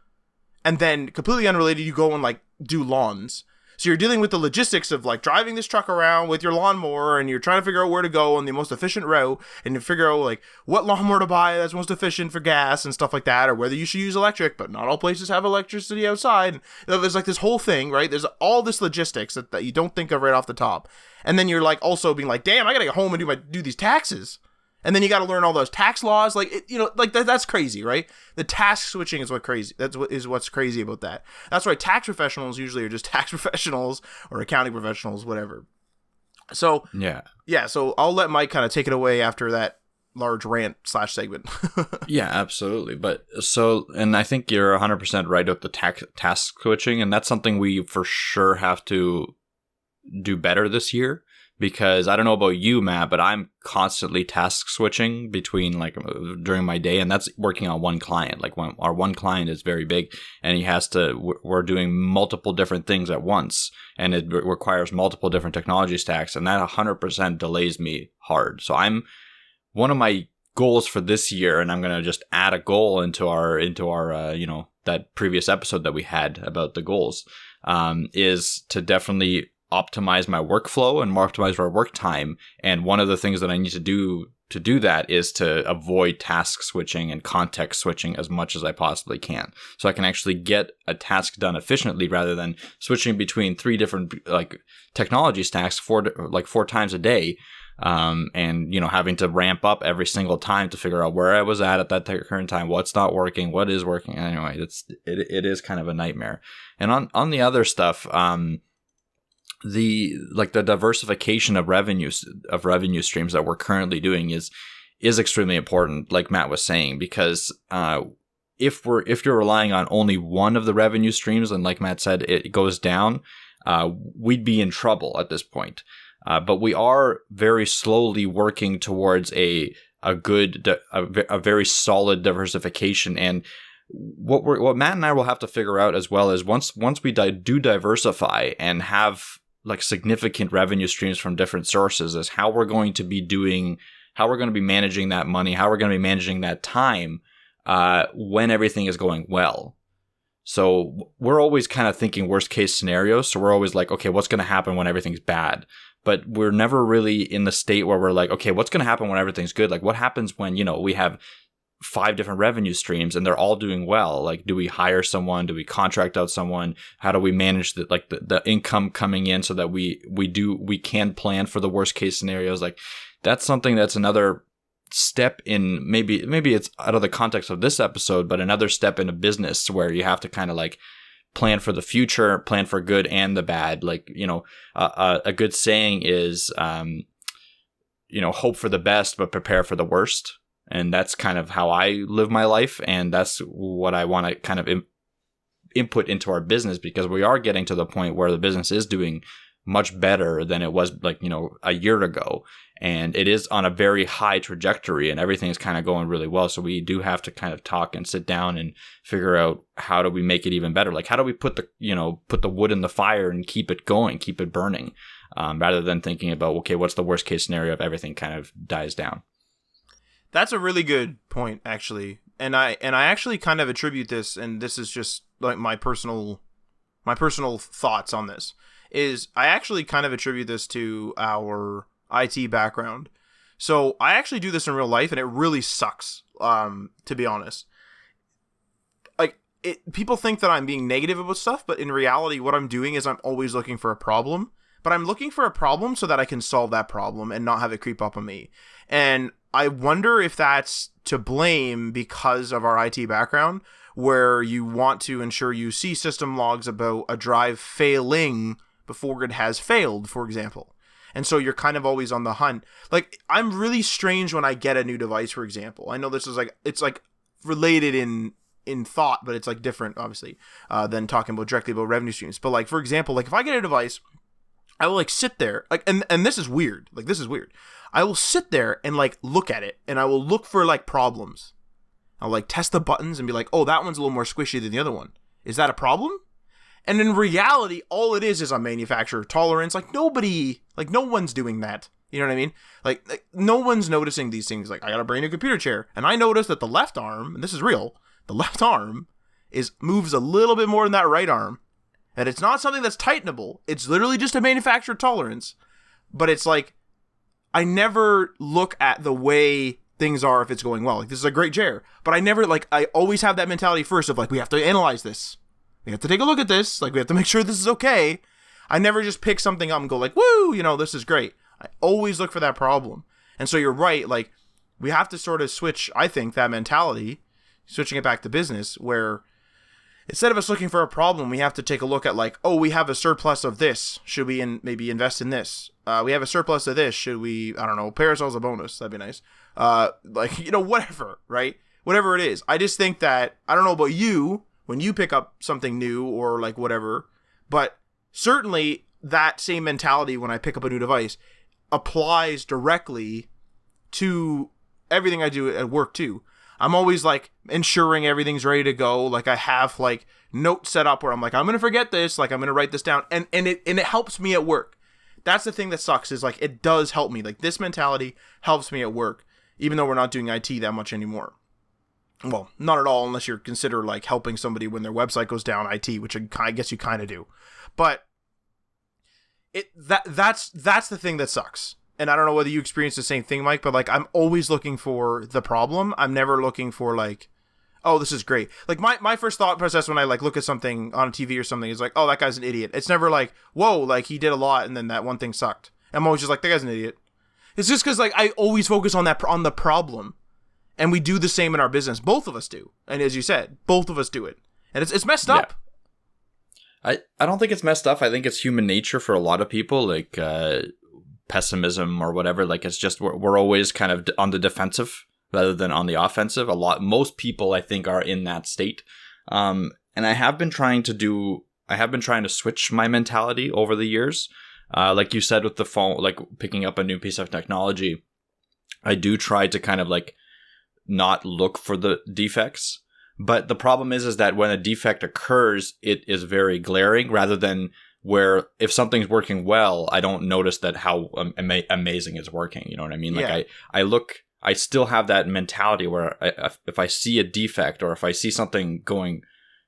and then completely unrelated, you go and like do lawns. So you're dealing with the logistics of like driving this truck around with your lawnmower and you're trying to figure out where to go on the most efficient route and you figure out like what lawnmower to buy that's most efficient for gas and stuff like that, or whether you should use electric, but not all places have electricity outside. There's like this whole thing, right? There's all this logistics that you don't think of right off the top. And then you're like also being like, damn, I gotta get home and do these taxes. And then you got to learn all those tax laws, that's crazy, right? The task switching is what's crazy about that. That's why tax professionals usually are just tax professionals or accounting professionals, whatever. So yeah. So I'll let Mike kind of take it away after that large rant / segment. Yeah, absolutely. And I think you're 100% right with the task switching, and that's something we for sure have to do better this year. Because I don't know about you, Matt, but I'm constantly task switching between during my day, and that's working on one client. Like when our one client is very big and we're doing multiple different things at once, and it requires multiple different technology stacks, and that 100% delays me hard. So one of my goals for this year, and I'm going to just add a goal into our that previous episode that we had about the goals, is to definitely optimize my workflow and optimize our work time. And one of the things that I need to do that is to avoid task switching and context switching as much as I possibly can. So I can actually get a task done efficiently rather than switching between 3 different technology stacks 4 times a day. And having to ramp up every single time to figure out where I was at that current time, what's not working, what is working. Anyway, it is kind of a nightmare. And on the other stuff, the diversification of revenue streams that we're currently doing is extremely important, like Matt was saying, because if you're relying on only one of the revenue streams, and like Matt said, it goes down, we'd be in trouble at this point. But we are very slowly working towards a very solid diversification. And what Matt and I will have to figure out as well is once we do diversify and have significant revenue streams from different sources, is how we're going to be managing that money, how we're going to be managing that time when everything is going well. So we're always kind of thinking worst case scenarios. So we're always like, okay, what's going to happen when everything's bad? But we're never really in the state where we're like, okay, what's going to happen when everything's good? Like what happens when, we have 5 different revenue streams and they're all doing well? Like, do we hire someone? Do we contract out someone? How do we manage the income coming in so that we can plan for the worst case scenarios? Like, that's something that's another step in, maybe it's out of the context of this episode, but another step in a business where you have to kind of plan for the future, plan for good and the bad. A good saying is, hope for the best, but prepare for the worst. And that's kind of how I live my life. And that's what I want to kind of input into our business, because we are getting to the point where the business is doing much better than it was like, a year ago. And it is on a very high trajectory and everything is kind of going really well. So we do have to kind of talk and sit down and figure out how do we make it even better? Like, how do we put the wood in the fire and keep it going, keep it burning, rather than thinking about, okay, what's the worst case scenario if everything kind of dies down? That's a really good point, actually. And I actually kind of attribute this, and this is just like my personal thoughts on this, is I actually kind of attribute this to our IT background. So I actually do this in real life, and it really sucks, to be honest. Like, people think that I'm being negative about stuff, but in reality, what I'm doing is I'm always looking for a problem. But I'm looking for a problem so that I can solve that problem and not have it creep up on me. And I wonder if that's to blame because of our IT background, where you want to ensure you see system logs about a drive failing before it has failed, for example. And so you're kind of always on the hunt. Like, I'm really strange when I get a new device, for example. I know this is it's related in thought, but it's like different, obviously, than talking about directly about revenue streams. But like, for example, like if I get a device, I will like sit there, like, and this is weird. Like, this is weird. I will sit there and like look at it, and I will look for like problems. I'll like test the buttons and be like, oh, that one's a little more squishy than the other one. Is that a problem? And in reality, all it is a manufacturer tolerance. Like, no one's doing that. You know what I mean? Like no one's noticing these things. Like, I got a brand new computer chair, and I noticed that the left arm, and this is real, the left arm moves a little bit more than that right arm. And it's not something that's tightenable. It's literally just a manufacturer tolerance. But it's like, I never look at the way things are if it's going well. Like, this is a great chair. But I always have that mentality first of like, we have to analyze this. We have to take a look at this. Like, we have to make sure this is okay. I never just pick something up and go like, woo, this is great. I always look for that problem. And so you're right. Like, we have to sort of switch, I think, that mentality, switching it back to business, where instead of us looking for a problem, we have to take a look at like, oh, we have a surplus of this. Should we maybe invest in this? We have a surplus of this. Should we, I don't know, pay ourselves a bonus? That'd be nice. Whatever, right? Whatever it is. I just think that, I don't know about you, when you pick up something new or like whatever, but certainly that same mentality when I pick up a new device applies directly to everything I do at work too. I'm always like ensuring everything's ready to go. Like, I have like notes set up where I'm like, I'm going to forget this. Like, I'm going to write this down. And it helps me at work. That's the thing that sucks, is like, it does help me. Like, this mentality helps me at work, even though we're not doing IT that much anymore. Well, not at all, unless you consider like helping somebody when their website goes down, IT, which I guess you kind of do. But that's the thing that sucks. And I don't know whether you experience the same thing, Mike, but like, I'm always looking for the problem. I'm never looking for like, oh, this is great. Like, my first thought process when I like look at something on TV or something is like, oh, that guy's an idiot. It's never like, whoa, like he did a lot and then that one thing sucked. I'm always just like, that guy's an idiot. It's just because like I always focus on the problem. And we do the same in our business. Both of us do. And as you said, both of us do it. And it's messed up. Yeah. I don't think it's messed up. I think it's human nature for a lot of people, like pessimism or whatever. Like, it's just we're always kind of on the defensive rather than on the offensive. Most people, I think, are in that state. And I have been trying to switch my mentality over the years. Like you said with the phone, like picking up a new piece of technology, I do try to kind of like not look for the defects. But the problem is that when a defect occurs, it is very glaring, rather than where if something's working well, I don't notice that how amazing it's working. You know what I mean? Yeah. Like I still have that mentality where if I see a defect or if I see something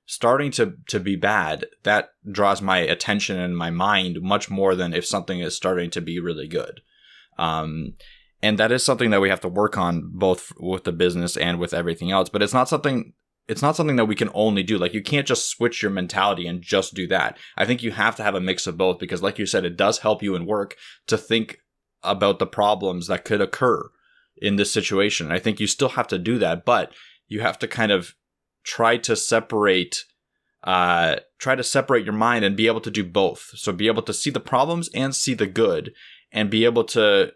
starting to be bad, that draws my attention and my mind much more than if something is starting to be really good. And that is something that we have to work on, both with the business and with everything else. But it's not something that we can only do. Like, you can't just switch your mentality and just do that. I think you have to have a mix of both, because like you said, it does help you in work to think about the problems that could occur in this situation. I think you still have to do that, but you have to kind of try to separate your mind and be able to do both. So be able to see the problems and see the good, and be able to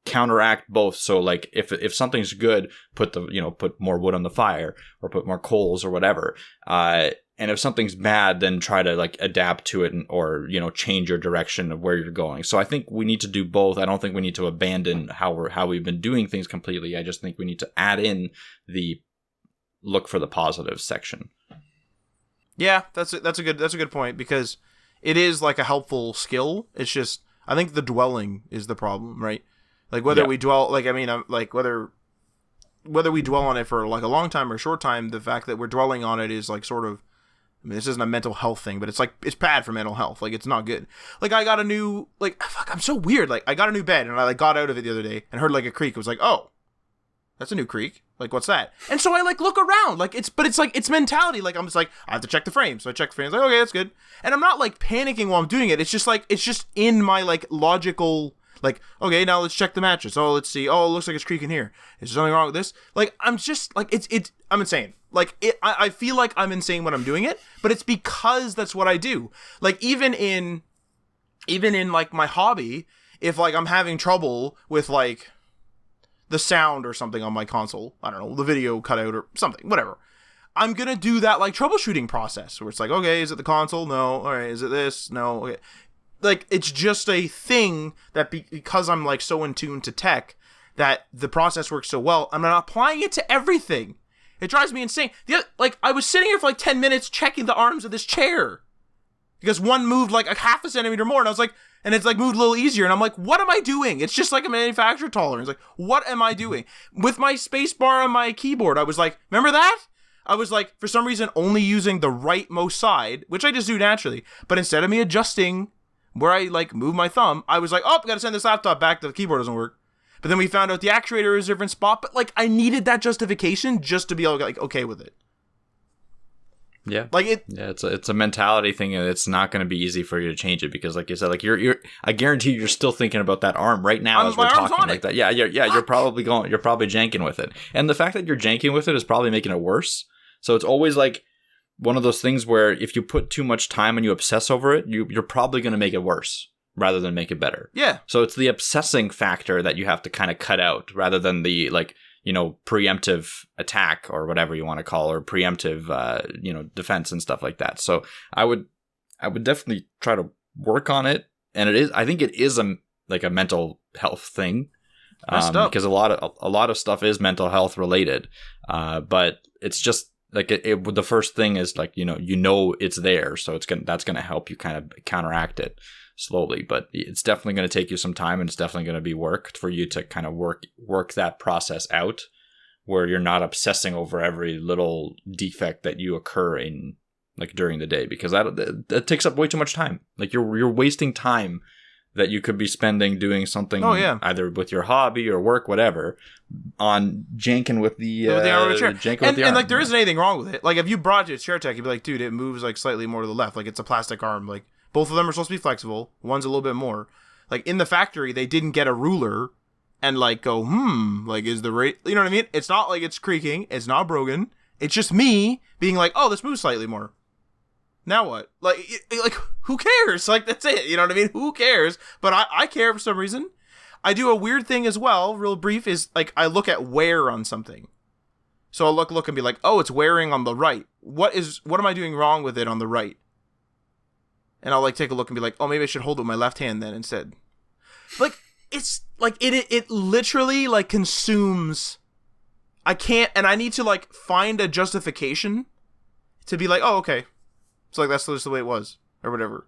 counteract both. So like if something's good, put more wood on the fire, or put more coals or whatever. And if something's bad, then try to like adapt to it or, you know, change your direction of where you're going. So I think we need to do both. I don't think we need to abandon how we've been doing things completely. I just think we need to add in the look for the positives section. Yeah, that's a good point, because it is like a helpful skill. It's just, I think the dwelling is the problem, right? Like whether we dwell, like, I mean, like whether we dwell on it for like a long time or a short time, the fact that we're dwelling on it is like sort of, I mean, this isn't a mental health thing, but it's like, it's bad for mental health. Like, it's not good. Like, I got a new, like, fuck, I'm so weird. Like, I got a new bed, and I, like, got out of it the other day and heard, like, a creak. It was like, oh, that's a new creak. Like, what's that? And so I, like, look around. Like, it's like, it's mentality. Like, I'm just like, I have to check the frame. So I check the frame. Like, okay, that's good. And I'm not, like, panicking while I'm doing it. It's just, like, it's just in my, like, logical, like, okay, now let's check the mattress. Oh, let's see. Oh, it looks like it's creaking here. Is there something wrong with this? Like, I'm just, like, I'm insane. Like, I feel like I'm insane when I'm doing it, but it's because that's what I do. Like, even in, like, my hobby, if, like, I'm having trouble with, like, the sound or something on my console, I don't know, the video cutout or something, whatever, I'm gonna do that, like, troubleshooting process, where it's like, okay, is it the console? No. All right, is it this? No. Okay. Like, it's just a thing that because I'm, like, so in tune to tech, that the process works so well, I'm not applying it to everything. It drives me insane. Like, I was sitting here for like 10 minutes checking the arms of this chair because one moved like a half a centimeter more, and I was like, and it's like moved a little easier, and I'm like, what am I doing? It's just like a manufacturer tolerance. Like, what am I doing? With my space bar on my keyboard, I was like, remember that? I was like, for some reason, only using the rightmost side, which I just do naturally, but instead of me adjusting where I like move my thumb, I was like, oh, I gotta send this laptop back, the keyboard doesn't work. But then we found out the actuator is a different spot. But, like, I needed that justification just to be, like, okay with it. Yeah. Like, it... Yeah, it's a mentality thing, and it's not going to be easy for you to change it because, like you said, like, I guarantee you're still thinking about that arm right now as we're talking like that. Yeah, you're probably janking with it. And the fact that you're janking with it is probably making it worse. So it's always, like, one of those things where if you put too much time and you obsess over it, you're probably going to make it worse rather than make it better. Yeah. So it's the obsessing factor that you have to kind of cut out rather than the, like, you know, preemptive attack or whatever you want to call, or preemptive, you know, defense and stuff like that. So I would definitely try to work on it. And I think it is a mental health thing. Because a lot of stuff is mental health related. But it's just like the first thing is like, you know, it's there. So that's going to help you kind of counteract it slowly, but it's definitely going to take you some time, and it's definitely going to be work for you to kind of work that process out where you're not obsessing over every little defect that you occur in, like, during the day, because that takes up way too much time. Like, you're wasting time that you could be spending doing something either with your hobby or work, whatever, on janking with the arm of the chair. And like, there isn't anything wrong with it. Like, if you brought it to a chair tech, you'd be like, dude, it moves like slightly more to the left. Like, it's a plastic arm. Like, both of them are supposed to be flexible. One's a little bit more. Like, in the factory, they didn't get a ruler and, like, go, like, is the rate... You know what I mean? It's not like it's creaking. It's not broken. It's just me being like, oh, this moves slightly more. Now what? Like, who cares? Like, that's it. You know what I mean? Who cares? But I care for some reason. I do a weird thing as well, real brief, is, like, I look at wear on something. So I'll look and be like, oh, it's wearing on the right. What am I doing wrong with it on the right? And I'll, like, take a look and be like, oh, maybe I should hold it with my left hand then instead. Like, it's, like, it literally, like, consumes... I can't, and I need to, like, find a justification to be like, oh, okay. It's like, that's just the way it was, or whatever.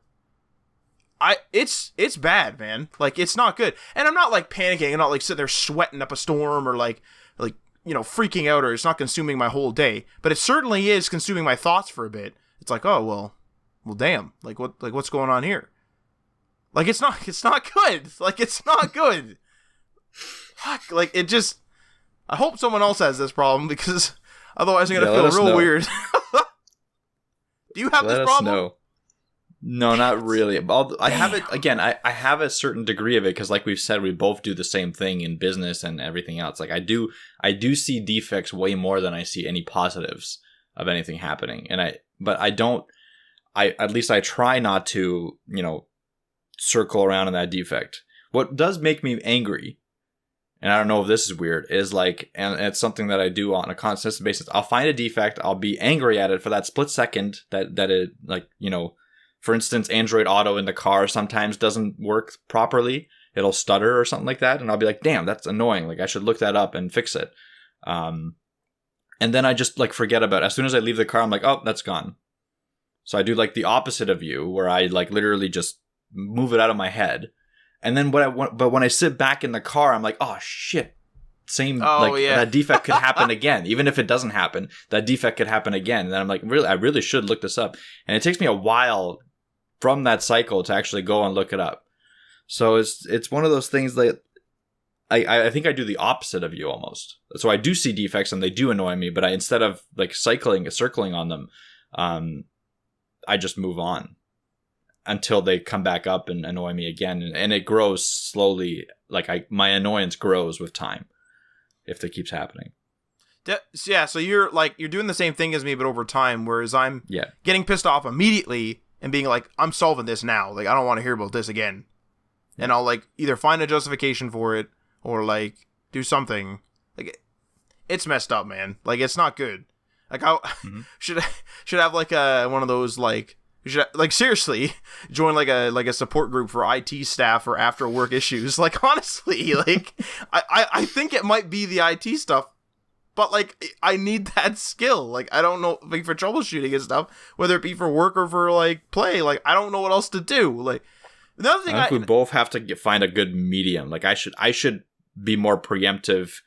It's bad, man. Like, it's not good. And I'm not, like, panicking. I'm not, like, sitting there sweating up a storm or, like, you know, freaking out, or it's not consuming my whole day. But it certainly is consuming my thoughts for a bit. It's like, oh, well, damn, what's going on here? Like, it's not good. Like, it's not good. Fuck, like, it just, I hope someone else has this problem, because otherwise I'm going to feel real weird. Do you have this problem? No, not really. I have it, again, I have a certain degree of it, because like we've said, we both do the same thing in business and everything else. Like, I do see defects way more than I see any positives of anything happening. But at least I try not to, you know, circle around in that defect. What does make me angry, and I don't know if this is weird, is like, and it's something that I do on a consistent basis. I'll find a defect, I'll be angry at it for that split second that it, like, you know, for instance, Android Auto in the car sometimes doesn't work properly. It'll stutter or something like that, and I'll be like, damn, that's annoying. Like, I should look that up and fix it. And then I just like forget about it. As soon as I leave the car, I'm like, oh, that's gone. So I do like the opposite of you, where I like literally just move it out of my head. And then but when I sit back in the car, I'm like, oh shit, that defect could happen again. Even if it doesn't happen, that defect could happen again. And then I'm like, I really should look this up. And it takes me a while from that cycle to actually go and look it up. So it's one of those things that I think I do the opposite of you almost. So I do see defects and they do annoy me, but instead of like circling on them, I just move on until they come back up and annoy me again. And it grows slowly. Like my annoyance grows with time if it keeps happening. Yeah, so you're doing the same thing as me, but over time, whereas I'm getting pissed off immediately and being like, I'm solving this now. Like, I don't want to hear about this again. And I'll like either find a justification for it or like do something. Like, it's messed up, man. Like, it's not good. Like, I should have like one of those like, you should like seriously join like a support group for IT staff or after work issues. Like, honestly, like I think it might be the IT stuff, but like I need that skill. Like, I don't know, like, for troubleshooting and stuff, whether it be for work or for like play. Like, I don't know what else to do. Like, another thing, I think we both have to find a good medium. Like, I should be more preemptive.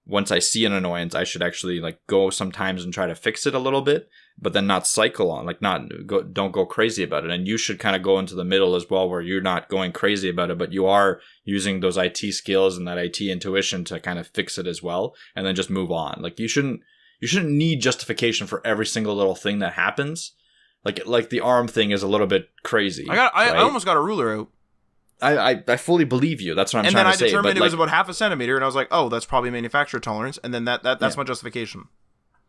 Once I see an annoyance, I should actually like go sometimes and try to fix it a little bit, but then not cycle on, like don't go crazy about it. And you should kind of go into the middle as well, where you're not going crazy about it, but you are using those IT skills and that IT intuition to kind of fix it as well, and then just move on. Like, you shouldn't need justification for every single little thing that happens. Like the arm thing is a little bit crazy. I almost got a ruler out. I fully believe you. That's what I'm trying to say. And then I determined it was about 0.5 centimeter, and I was like, oh, that's probably manufacturer tolerance, and then that's my justification.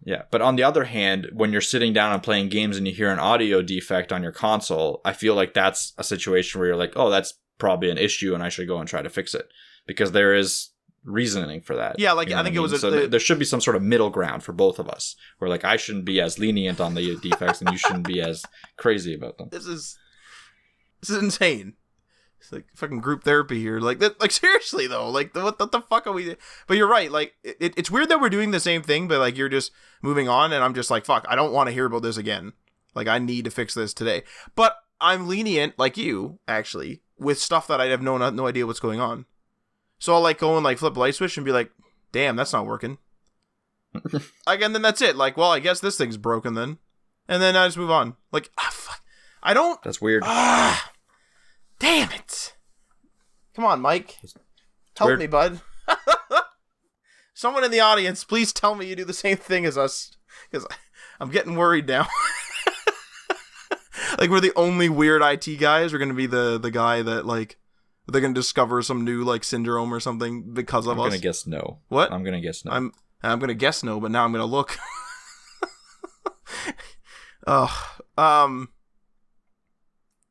Yeah, but on the other hand, when you're sitting down and playing games and you hear an audio defect on your console, I feel like that's a situation where you're like, oh, that's probably an issue, and I should go and try to fix it. Because there is reasoning for that. Yeah, like, I think it was... there should be some sort of middle ground for both of us, where like I shouldn't be as lenient on the defects, and you shouldn't be as crazy about them. This is insane. It's like fucking group therapy here. Like, seriously though, like what the fuck are we? But you're right. Like, it's weird that we're doing the same thing, but like you're just moving on, and I'm just like, fuck, I don't want to hear about this again. Like, I need to fix this today. But I'm lenient, like you, actually, with stuff that I have no idea what's going on. So I'll like go and like flip a light switch and be like, damn, that's not working. Again, then that's it. Like, well, I guess this thing's broken then, and then I just move on. Like, fuck, I don't. That's weird. Damn it. Come on, Mike. Help me, bud. Someone in the audience, please tell me you do the same thing as us. Because I'm getting worried now. Like, we're the only weird IT guys. We're going to be the guy that, like, they're going to discover some new, like, syndrome or something because of us. I'm going to guess no. What? I'm going to guess no. I'm going to guess no, but now I'm going to look.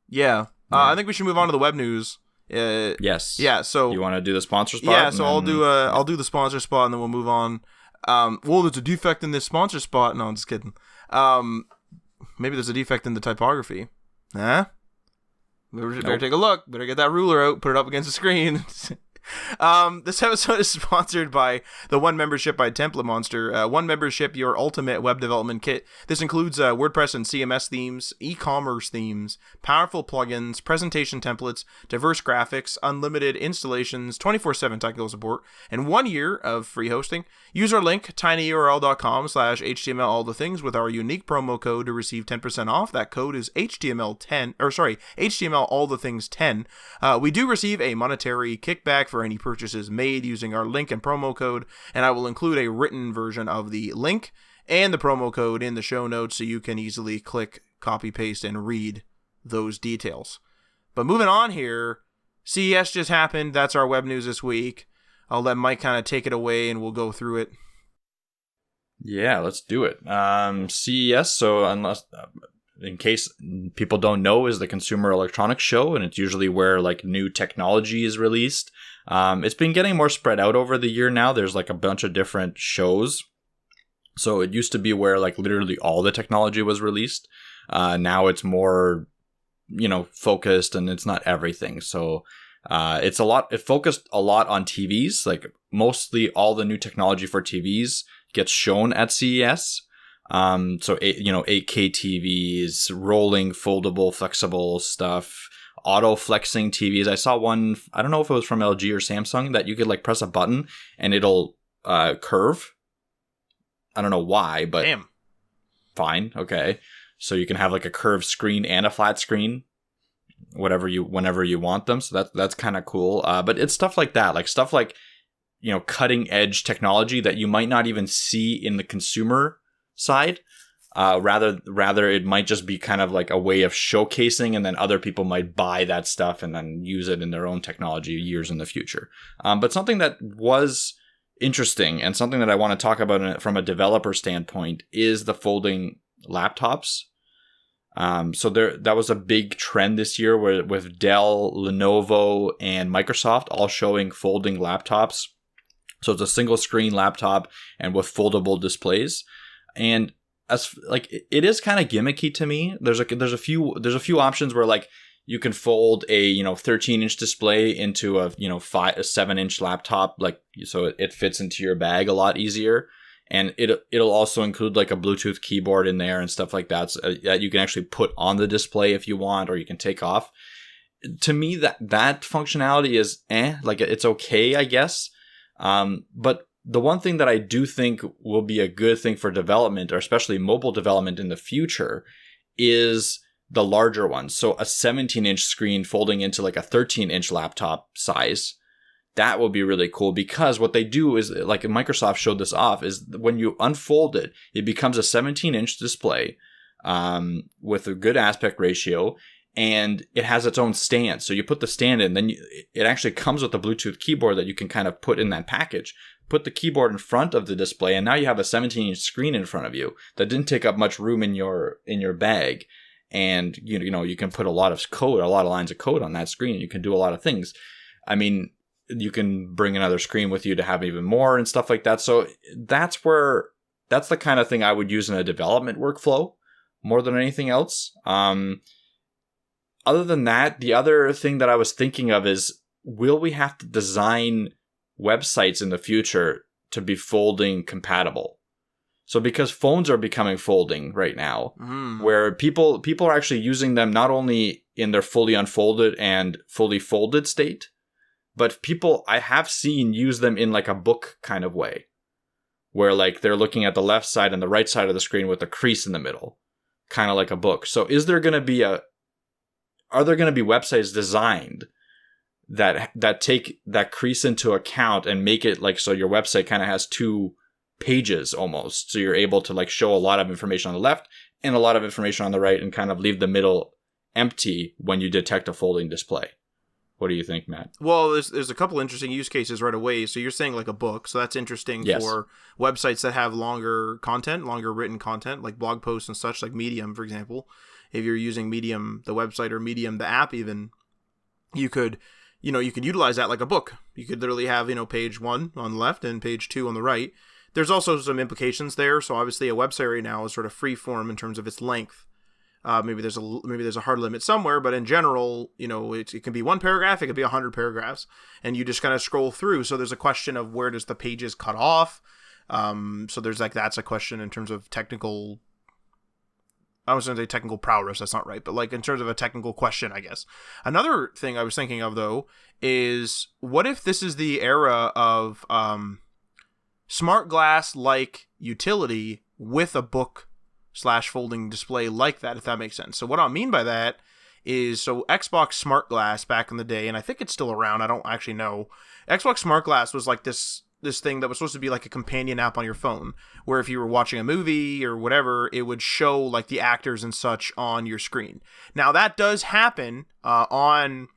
Yeah. I think we should move on to the web news. Yes. Yeah. So you want to do the sponsor spot? Yeah. So I'll do the sponsor spot, and then we'll move on. Well, there's a defect in this sponsor spot. No, I'm just kidding. Maybe there's a defect in the typography. Huh? Better take a look. Better get that ruler out. Put it up against the screen. This episode is sponsored by the One Membership by Template Monster. One Membership, your ultimate web development kit. This includes WordPress and CMS themes, e-commerce themes, powerful plugins, presentation templates, diverse graphics, unlimited installations, 24/7 technical support, and 1 year of free hosting. Use our link, tinyurl.com/HTML all the things with our unique promo code to receive 10% off. That code is HTML all the things 10. We do receive a monetary kickback for any purchases made using our link and promo code, and I will include a written version of the link and the promo code in the show notes so you can easily click, copy, paste, and read those details. But moving on here, CES just happened. That's our web news this week. I'll let Mike kind of take it away and we'll go through it. Yeah, let's do it. CES, so unless... in case people don't know, is the Consumer Electronics Show, and it's usually where like new technology is released. It's been getting more spread out over the year now. There's like a bunch of different shows. So it used to be where like literally all the technology was released. Now it's more, focused, and it's not everything. So it focused a lot on TVs. Like mostly all the new technology for TVs gets shown at CES. So 8K TVs, rolling, foldable, flexible stuff, auto flexing TVs. I saw one, I don't know if it was from LG or Samsung, that you could like press a button and it'll curve. I don't know why, but damn. Fine. Okay. So you can have like a curved screen and a flat screen, whenever you want them. So that's kind of cool. But it's stuff like that, cutting edge technology that you might not even see in the consumer side. Rather it might just be kind of like a way of showcasing, and then other people might buy that stuff and then use it in their own technology years in the future. But something that was interesting and something that I want to talk about from a developer standpoint is the folding laptops. So that was a big trend this year with Dell, Lenovo, and Microsoft all showing folding laptops. So it's a single screen laptop and with foldable displays. And as like it is kind of gimmicky to me. There's a few options where like you can fold a 13-inch display into a 7-inch laptop, like so it fits into your bag a lot easier. And it'll also include like a Bluetooth keyboard in there and stuff like that, so that you can actually put on the display if you want, or you can take off. To me, that functionality is like it's okay, I guess. But the one thing that I do think will be a good thing for development, or especially mobile development in the future, is the larger ones. So a 17-inch screen folding into like a 13-inch laptop size. That will be really cool, because what they do is, like Microsoft showed this off, is when you unfold it, it becomes a 17-inch display with a good aspect ratio, and it has its own stand. So you put the stand in, then it actually comes with a Bluetooth keyboard that you can kind of put in that package. Put the keyboard in front of the display, and now you have a 17-inch screen in front of you that didn't take up much room in your bag. And you can put a lot of lines of code on that screen, and you can do a lot of things. I mean, you can bring another screen with you to have even more and stuff like that. So that's the kind of thing I would use in a development workflow more than anything else. Other than that, the other thing that I was thinking of is, will we have to design websites in the future to be folding compatible? So because phones are becoming folding right now, where people are actually using them not only in their fully unfolded and fully folded state, but people I have seen use them in like a book kind of way, where like they're looking at the left side and the right side of the screen with a crease in the middle, kind of like a book. So are there going to be websites designed that take that crease into account and make it like, so your website kind of has two pages almost, so you're able to like show a lot of information on the left and a lot of information on the right, and kind of leave the middle empty when you detect a folding display? What do you think, Matt? Well, there's a couple interesting use cases right away. So you're saying like a book, so that's interesting. Yes. For websites that have longer written content, like blog posts and such, like Medium, for example. If you're using Medium, the website, or Medium, the app even, you could utilize that like a book. You could literally have, page 1 on the left and page 2 on the right. There's also some implications there. So obviously a website right now is sort of free form in terms of its length. Maybe there's a hard limit somewhere, but in general, it can be 1 paragraph, it could be 100 paragraphs, and you just kind of scroll through. So there's a question of, where does the pages cut off? So there's that's a question in terms of technical. I was going to say technical prowess. That's not right, but like in terms of a technical question, I guess. Another thing I was thinking of though is, what if this is the era of smart glass like utility with a book / folding display like that, if that makes sense. So what I mean by that is, so Xbox Smart Glass back in the day, and I think it's still around, I don't actually know. Xbox Smart Glass was like this thing that was supposed to be like a companion app on your phone, where if you were watching a movie or whatever, it would show like the actors and such on your screen. Now that does happen on,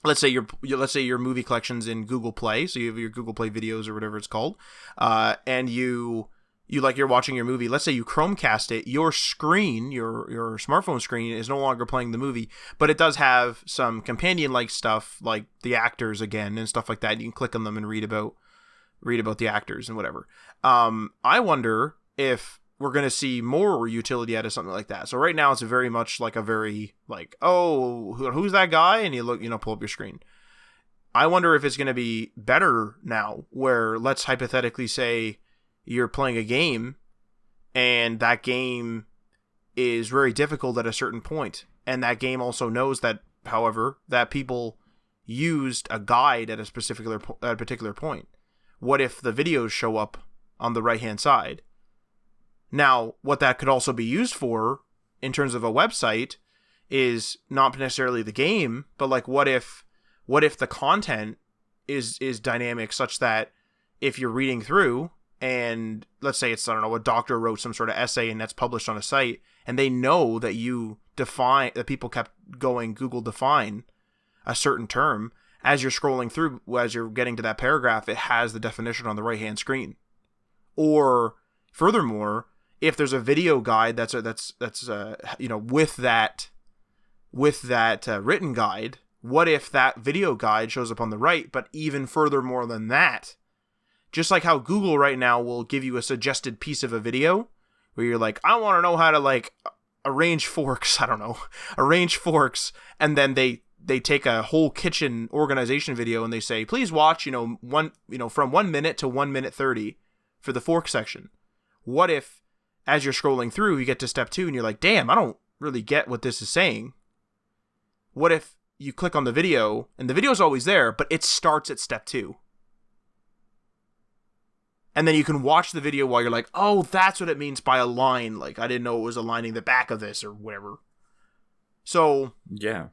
let's say your movie collections in Google Play, so you have your Google Play videos or whatever it's called, and you you're watching your movie. Let's say you Chromecast it. Your screen, your smartphone screen, is no longer playing the movie, but it does have some companion-like stuff, like the actors again and stuff like that. You can click on them and read about the actors and whatever. I wonder if we're going to see more utility out of something like that. So right now it's very much like oh, who's that guy? And you look, pull up your screen. I wonder if it's going to be better now, where let's hypothetically say you're playing a game and that game is very difficult at a certain point. And that game also knows that, however, that people used a guide at a particular point. What if the videos show up on the right-hand side? Now, what that could also be used for in terms of a website is not necessarily the game, but like what if the content is dynamic such that if you're reading through and let's say it's, I don't know, a doctor wrote some sort of essay and that's published on a site and they know that that people kept going Google define a certain term, as you're scrolling through, as you're getting to that paragraph, it has the definition on the right-hand screen. Or furthermore, if there's a video guide that's with that written guide, what if that video guide shows up on the right? But even furthermore than that, just like how Google right now will give you a suggested piece of a video where you're like, I want to know how to like arrange forks. I don't know, arrange forks, and then they take a whole kitchen organization video and they say, please watch, from 1 minute to 1 minute 30 for the fork section. What if, as you're scrolling through, you get to step 2 and you're like, damn, I don't really get what this is saying. What if you click on the video and the video's always there, but it starts at step 2? And then you can watch the video while you're like, oh, that's what it means by a line. Like, I didn't know it was aligning the back of this or whatever. So, yeah.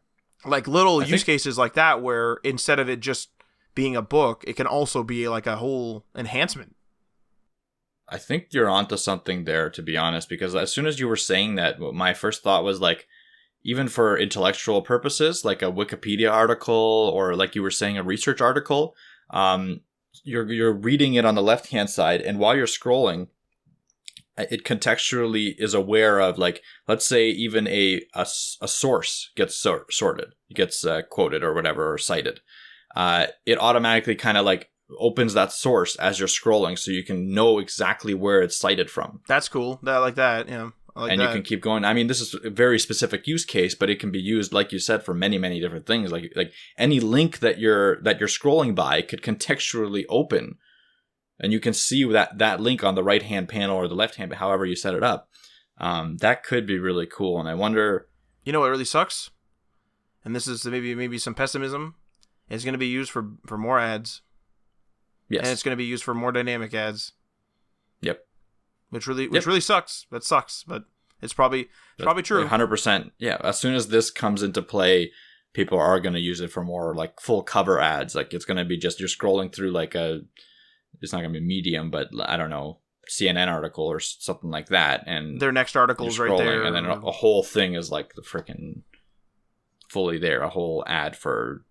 Like little use cases like that where instead of it just being a book, it can also be like a whole enhancement. I think you're onto something there, to be honest, because as soon as you were saying that, my first thought was like, even for intellectual purposes, like a Wikipedia article or like you were saying, a research article, you're reading it on the left-hand side, and while you're scrolling, it contextually is aware of, like, let's say even a source gets sorted, gets quoted or whatever, or cited. It automatically kind of like opens that source as you're scrolling, so you can know exactly where it's cited from. That's cool. I like that. Yeah. And you can keep going. I mean, this is a very specific use case, but it can be used, like you said, for many, many different things. Like any link that you're scrolling by could contextually open, and you can see that link on the right-hand panel or the left-hand, however you set it up. That could be really cool. And I wonder, what really sucks, and this is maybe some pessimism. It's going to be used for more ads. Yes, and it's going to be used for more dynamic ads. Yep. Which really sucks. That sucks, but it's probably true. 100%. Yeah. As soon as this comes into play, people are going to use it for more like full cover ads. Like it's going to be just you're scrolling through like it's not going to be Medium, but I don't know, CNN article or something like that, and their next article is right there, and then a whole thing is like the freaking fully there, a whole ad for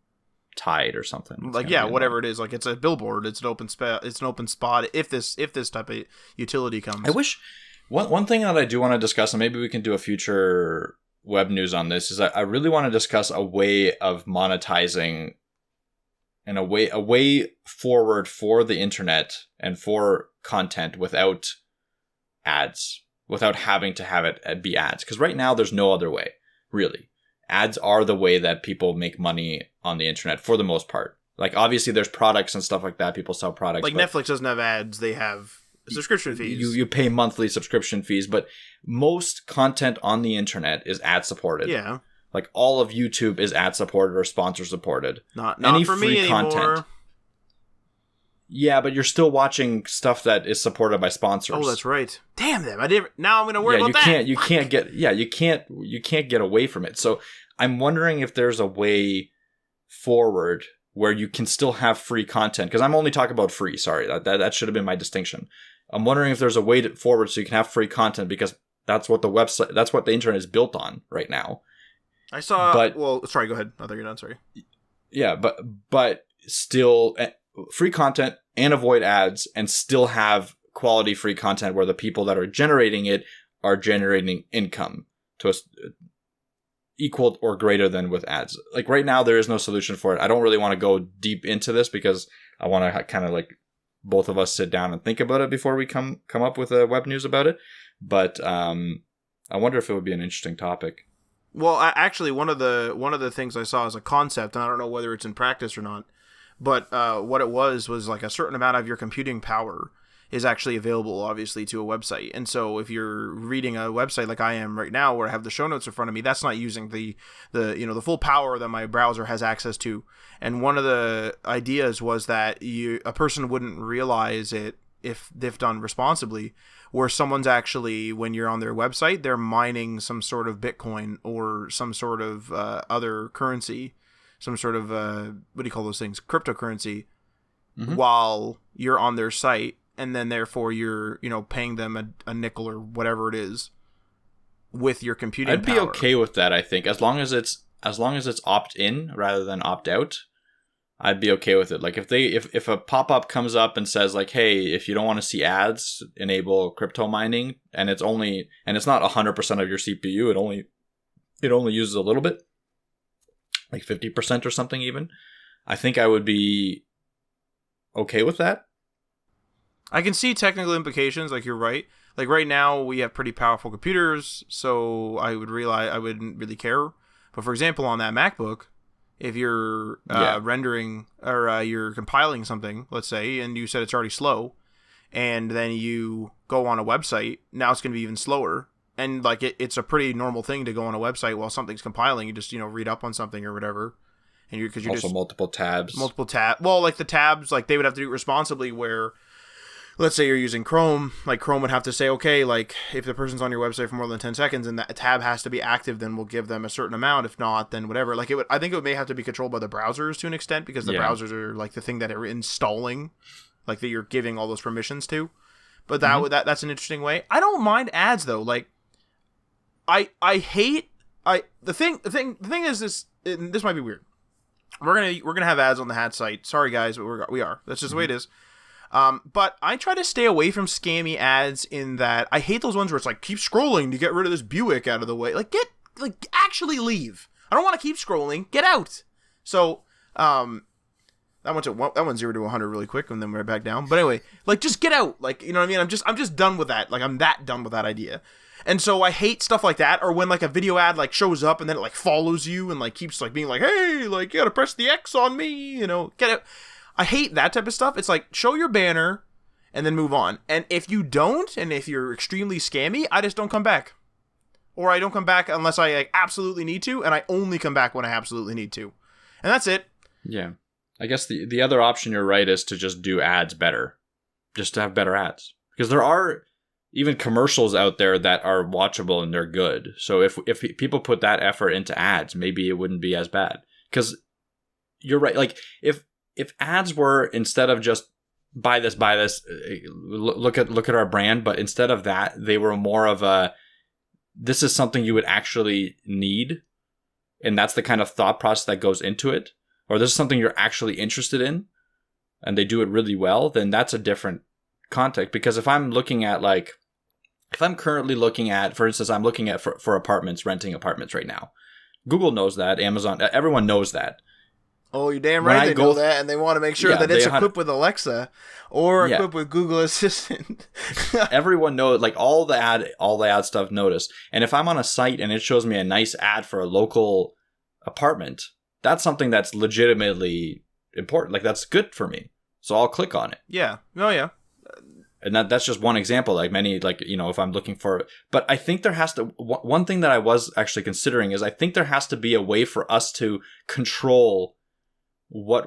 Tide or something. Like, yeah, whatever it is, like it's a billboard, it's an open spot if this type of utility comes. I wish one thing that I do want to discuss, and maybe we can do a future web news on this, is I really want to discuss a way of monetizing and a way forward for the internet and for content without ads, without having to have it be ads, because right now there's no other way, really. Ads are the way that people make money on the internet for the most part. Like, obviously, there's products and stuff like that. People sell products. Like, Netflix doesn't have ads. They have subscription fees. You pay monthly subscription fees, but most content on the internet is ad-supported. Yeah. Like, all of YouTube is ad-supported or sponsor-supported. Not for me anymore. Yeah, but you're still watching stuff that is supported by sponsors. Oh, that's right. Damn them! Now I'm going to worry about that. You can't get away from it. So I'm wondering if there's a way forward where you can still have free content. Because I'm only talking about free. Sorry, that should have been my distinction. I'm wondering if there's a way forward so you can have free content, because that's what the internet is built on right now. I saw. Sorry. Go ahead. I thought you're done. Sorry. Yeah, but still free content and avoid ads and still have quality free content where the people that are generating it are generating income to us equal or greater than with ads. Like right now, there is no solution for it. I don't really want to go deep into this because I want to kind of like both of us sit down and think about it before we come up with a web news about it. But I wonder if it would be an interesting topic. Well, actually, one of the things I saw as a concept, and I don't know whether it's in practice or not, but what it was like a certain amount of your computing power is actually available, obviously, to a website. And so if you're reading a website like I am right now, where I have the show notes in front of me, that's not using the full power that my browser has access to. And one of the ideas was that a person wouldn't realize it if done responsibly, where someone's actually, when you're on their website, they're mining some sort of Bitcoin or some sort of other currency, some sort of, what do you call those things? Cryptocurrency, while you're on their site. And then therefore you're, paying them a nickel or whatever it is with your computing power. I'd be okay with that, I think. As long as it's opt in rather than opt out, I'd be okay with it. Like if a pop-up comes up and says like, hey, if you don't want to see ads, enable crypto mining, and it's not 100% of your CPU, it only uses a little bit, like 50% or something even, I think I would be okay with that. I can see technical implications, like you're right. Like right now we have pretty powerful computers, so I wouldn't really care. But for example, on that MacBook, if you're rendering or you're compiling something, let's say, and you said it's already slow, and then you go on a website, now it's going to be even slower. And like it's a pretty normal thing to go on a website while something's compiling. You just read up on something or whatever, and you're also just multiple tabs. Well, like the tabs, like they would have to do it responsibly where. Let's say you're using Chrome, like Chrome would have to say, okay, like if the person's on your website for more than 10 seconds and that tab has to be active, then we'll give them a certain amount. If not, then whatever. Like I think it may have to be controlled by the browsers to an extent because the browsers are like the thing that are installing, like that you're giving all those permissions to. But that's an interesting way. I don't mind ads though. Like the thing is this, and this might be weird. We're gonna have ads on the Hat site. Sorry guys, but we are. That's just the way it is. But I try to stay away from scammy ads in that I hate those ones where it's like, keep scrolling to get rid of this Buick out of the way. Like, actually leave. I don't want to keep scrolling. Get out. So, that went 0 to 100 really quick and then we're back down. But anyway, like, just get out. Like, you know what I mean? I'm just done with that. Like, I'm that done with that idea. And so I hate stuff like that, or when like a video ad like shows up and then it like follows you and like keeps like being like, hey, like you gotta press the X on me, get out. I hate that type of stuff. It's like, show your banner and then move on. And if you don't, and if you're extremely scammy, I just don't come back. Or I don't come back unless I like, absolutely need to, and I only come back when I absolutely need to. And that's it. Yeah. I guess the other option, you're right, is to just do ads better. Just to have better ads. Because there are even commercials out there that are watchable and they're good. So if people put that effort into ads, maybe it wouldn't be as bad. Because you're right. Like, if ads were, instead of just buy this, look at our brand, but instead of that, they were more of a, this is something you would actually need, and that's the kind of thought process that goes into it, or this is something you're actually interested in, and they do it really well, then that's a different context. Because if I'm currently looking at, for instance, I'm looking at for apartments, renting apartments right now. Google knows that, Amazon, everyone knows that. Oh, you're damn right they know that, and they want to make sure that it's equipped with Alexa or equipped with Google Assistant. Everyone knows, like all the ad stuff notice. And if I'm on a site and it shows me a nice ad for a local apartment, that's something that's legitimately important. Like that's good for me. So I'll click on it. Yeah. Oh, yeah. And that's just one example, like many, like, if I'm looking for, but I think there has to, one thing that I was actually considering is I think there has to be a way for us to control what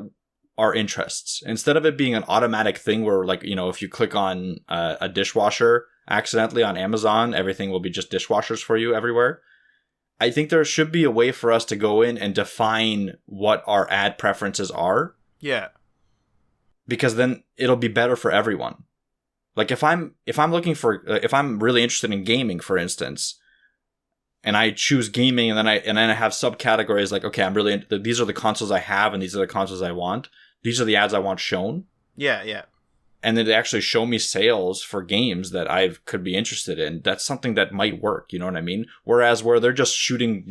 our interests, instead of it being an automatic thing where, like, if you click on a dishwasher accidentally on Amazon, everything will be just dishwashers for you everywhere. I think there should be a way for us to go in and define what our ad preferences are. Yeah. Because then it'll be better for everyone. Like if I'm really interested in gaming, for instance, and I choose gaming, and then I have subcategories like, okay, I'm really these are the consoles I have, and these are the consoles I want. These are the ads I want shown. Yeah. and then they actually show me sales for games that I could be interested in, that's something that might work. You know what I mean? Whereas where they're just shooting,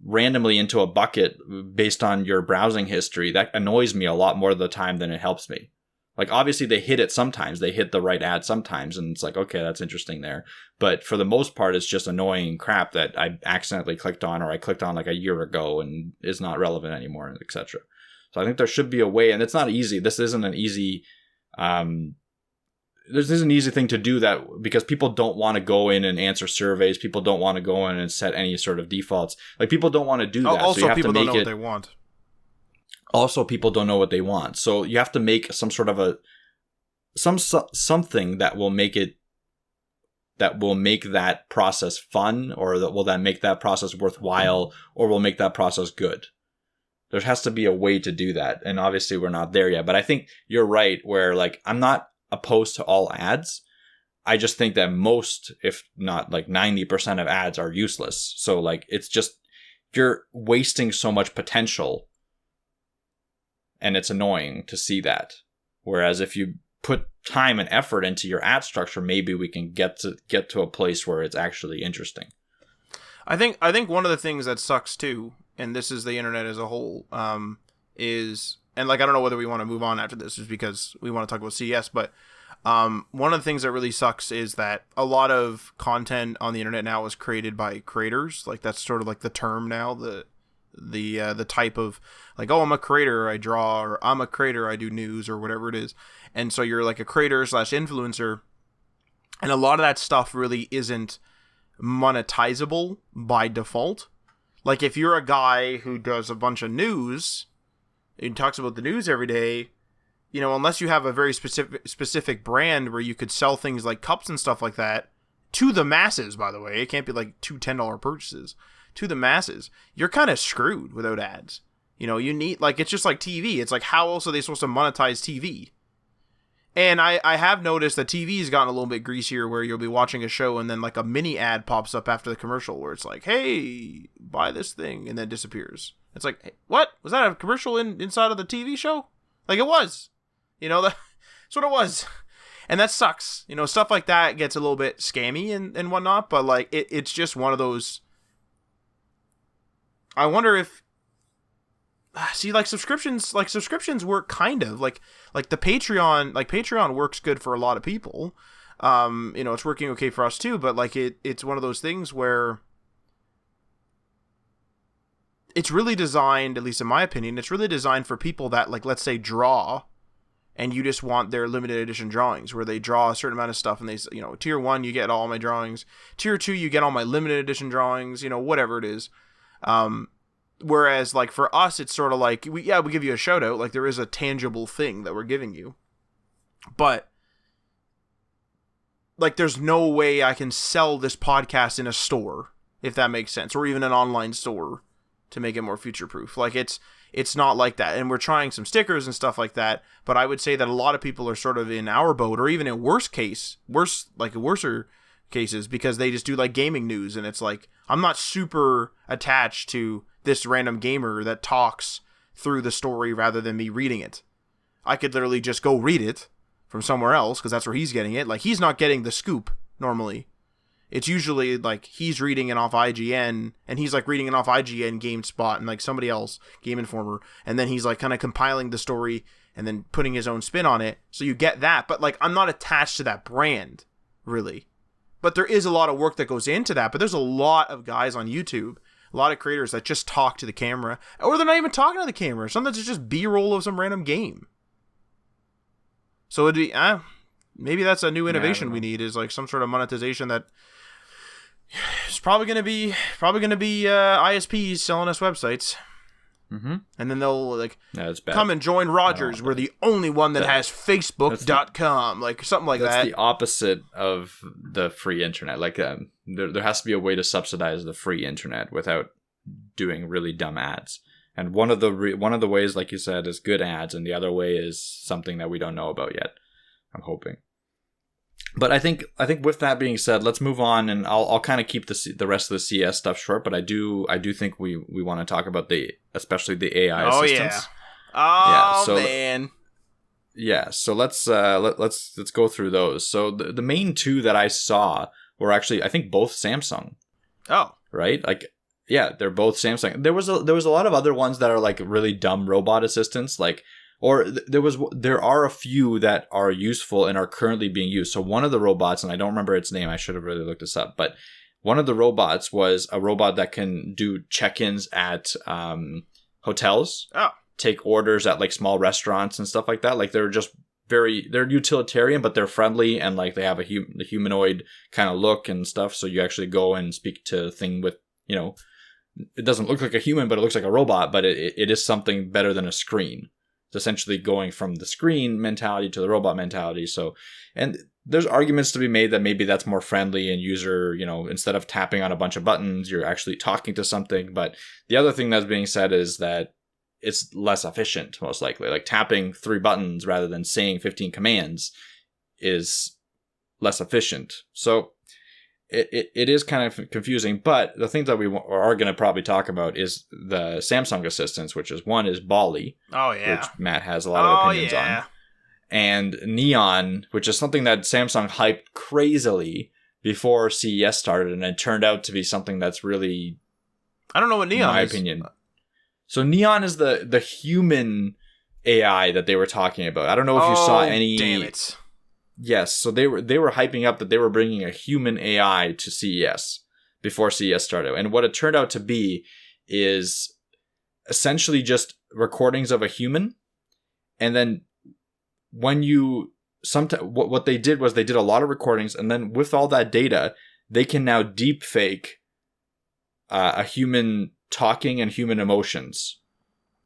randomly into a bucket based on your browsing history, that annoys me a lot more of the time than it helps me. Like, obviously they hit it sometimes, they hit the right ad sometimes, and it's like, okay, that's interesting there. But for the most part, it's just annoying crap that I accidentally clicked on, or I clicked on like a year ago and is not relevant anymore, etc. So I think there should be a way, and it's not easy. This isn't an easy, this is an easy thing to do, that because people don't want to go in and answer surveys. People don't want to go in and set any sort of defaults. Like, people don't want to do that. Also, so you have people to make don't know it, what they want. Also, people don't know what they want. So you have to make some sort of something that will make that process fun, or that will make that process worthwhile, or will make that process good. There has to be a way to do that. And obviously we're not there yet, but I think you're right, where like, I'm not opposed to all ads. I just think that most, if not like 90% of ads are useless. So like, it's just, you're wasting so much potential, and it's annoying to see that. Whereas if you put time and effort into your ad structure, maybe we can get to a place where it's actually interesting. I think one of the things that sucks too, and this is the internet as a whole, is, and like, I don't know whether we want to move on after this, is because we want to talk about CES, but one of the things that really sucks is that a lot of content on the internet now is created by creators. Like, that's sort of like the term now, the type of, like, oh, I'm a creator, I draw, or I'm a creator, I do news, or whatever it is. And so you're like a creator / influencer, and a lot of that stuff really isn't monetizable by default. Like, if you're a guy who does a bunch of news and talks about the news every day, unless you have a very specific brand where you could sell things like cups and stuff like that to the masses, by the way, it can't be like two $10 purchases, to the masses, you're kind of screwed without ads. You need, like, it's just like TV. It's like, how else are they supposed to monetize TV? And I have noticed that TV has gotten a little bit greasier, where you'll be watching a show and then like a mini ad pops up after the commercial where it's like, hey, buy this thing, and then disappears. It's like, hey, what? Was that a commercial inside of the TV show? Like, it was. That's what it was. And that sucks. Stuff like that gets a little bit scammy and whatnot, but like, it's just one of those. I wonder if, see, like, subscriptions work kind of like the Patreon works good for a lot of people. It's working okay for us too, but like, it's one of those things where it's really designed, at least in my opinion, it's really designed for people that, like, let's say, draw, and you just want their limited edition drawings where they draw a certain amount of stuff, and they, tier 1, you get all my drawings, tier 2, you get all my limited edition drawings, whatever it is. Whereas, like, for us, it's sort of like, we give you a shout out, like, there is a tangible thing that we're giving you, but like, there's no way I can sell this podcast in a store, if that makes sense, or even an online store, to make it more future proof. Like, it's not like that. And we're trying some stickers and stuff like that, but I would say that a lot of people are sort of in our boat, or even in worser cases, because they just do like gaming news, and it's like, I'm not super attached to this random gamer that talks through the story rather than me reading it. I could literally just go read it from somewhere else, because that's where he's getting it. Like, he's not getting the scoop normally. It's usually like he's reading it off IGN, and he's like reading it off IGN, GameSpot, and like somebody else, Game Informer, and then he's like kind of compiling the story and then putting his own spin on it. So you get that, but like, I'm not attached to that brand, really. But there is a lot of work that goes into that. But there's a lot of guys on YouTube, a lot of creators that just talk to the camera, or they're not even talking to the camera. Sometimes it's just B-roll of some random game. So it'd be, maybe that's a new innovation we need, is like some sort of monetization that is probably going to be ISPs selling us websites. Mm-hmm. And then they'll like come and join Rogers. We're the only one that has Facebook.com, like something like that. That's the opposite of the free internet. Like there has to be a way to subsidize the free internet without doing really dumb ads. And one of the ways, like you said, is good ads, and the other way is something that we don't know about yet. I'm hoping. But I think with that being said, let's move on, and I'll kind of keep the rest of the CS stuff short. But I do think we want to talk about especially the AI assistants. Yeah. Oh yeah, man. Yeah, so let's go through those. So the main two that I saw were actually, I think, both Samsung. Oh, right? Like, yeah, they're both Samsung. There was a lot of other ones that are like really dumb robot assistants, like, or there are a few that are useful and are currently being used. So one of the robots, and I don't remember its name, I should have really looked this up, but one of the robots was a robot that can do check-ins at hotels. Oh. Take orders at like small restaurants and stuff like that. Like they're utilitarian, but they're friendly and like they have a humanoid kind of look and stuff. So you actually go and speak to a thing with, it doesn't look like a human, but it looks like a robot, but it is something better than a screen. It's essentially going from the screen mentality to the robot mentality. So, and there's arguments to be made that maybe that's more friendly and user, instead of tapping on a bunch of buttons, you're actually talking to something. But the other thing that's being said is that it's less efficient, most likely. Like tapping 3 buttons rather than saying 15 commands is less efficient. So it is kind of confusing. But the things that we are going to probably talk about is the Samsung assistants, which is Bali. Oh, yeah. Which Matt has a lot of opinions on. And Neon, which is something that Samsung hyped crazily before CES started. And it turned out to be something that's really, I don't know what Neon is. In my opinion. So Neon is the human AI that they were talking about. I don't know if you saw any. Damn it! Yes, so they were hyping up that they were bringing a human AI to CES before CES started, and what it turned out to be is essentially just recordings of a human, and then when what they did was they did a lot of recordings, and then with all that data, they can now deep fake a human talking and human emotions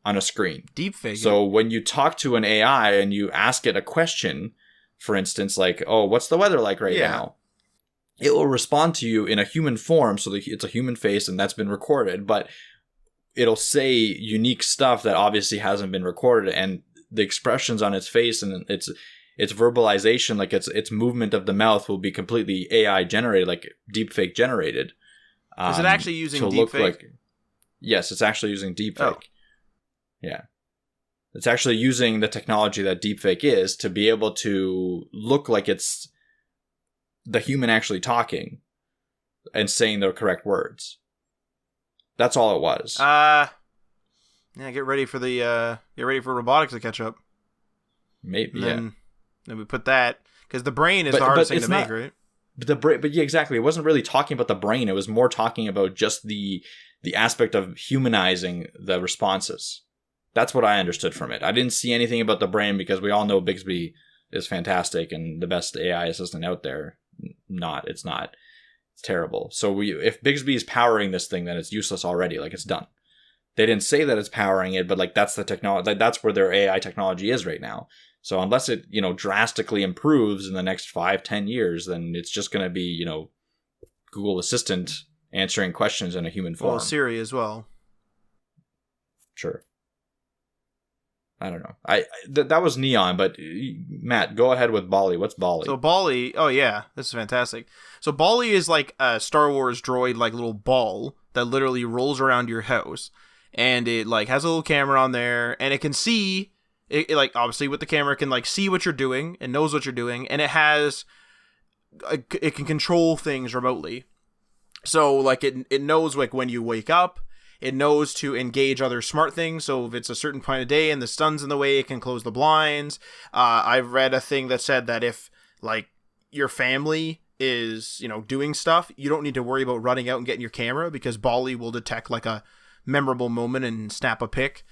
on a screen. Deepfake. So when you talk to an AI and you ask it a question, for instance, like, "Oh, what's the weather like right now?" It will respond to you in a human form, so that it's a human face and that's been recorded, but it'll say unique stuff that obviously hasn't been recorded, and the expressions on its face and its verbalization, like its movement of the mouth, will be completely AI generated, like deepfake generated. Is it actually using deepfake? Yes, it's actually using deepfake. Oh. Yeah. It's actually using the technology that deepfake is to be able to look like it's the human actually talking and saying the correct words. That's all it was. Yeah, get ready for robotics to catch up. Maybe, Then we put that, because the brain is the hardest thing to make, right? But yeah, exactly. It wasn't really talking about the brain. It was more talking about just the aspect of humanizing the responses. That's what I understood from it. I didn't see anything about the brain, because we all know Bixby is fantastic and the best AI assistant out there. It's not. It's terrible. So if Bixby is powering this thing, then it's useless already. Like, it's done. They didn't say that it's powering it, but like that's the technology. That's where their AI technology is right now. So unless it, drastically improves in the next 5-10 years, then it's just going to be, Google Assistant answering questions in a human form. Well, Siri as well. Sure. I don't know. That was Neon, but Matt, go ahead with Bali. What's Bali? So Bali, oh yeah, this is fantastic. So Bali is like a Star Wars droid, like little ball that literally rolls around your house, and it like has a little camera on there, and it can see. It like obviously with the camera it can like see what you're doing and knows what you're doing, and it can control things remotely. So like it knows like when you wake up, it knows to engage other smart things. So if it's a certain point of day and the sun's in the way, it can close the blinds. I've read a thing that said that if like your family is doing stuff, you don't need to worry about running out and getting your camera, because Bali will detect like a memorable moment and snap a pic.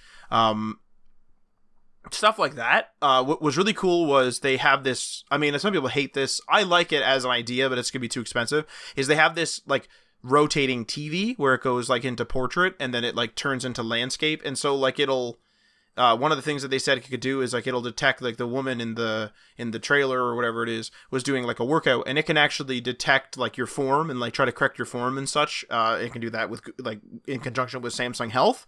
Stuff like that. What was really cool was they have this, I mean, some people hate this. I like it as an idea, but it's going to be too expensive. Is they have this like rotating TV where it goes like into portrait and then it like turns into landscape. And so like it'll, one of the things that they said it could do is like it'll detect like the woman in the trailer or whatever it is was doing like a workout, and it can actually detect like your form and like try to correct your form and such. It can do that with like in conjunction with Samsung Health.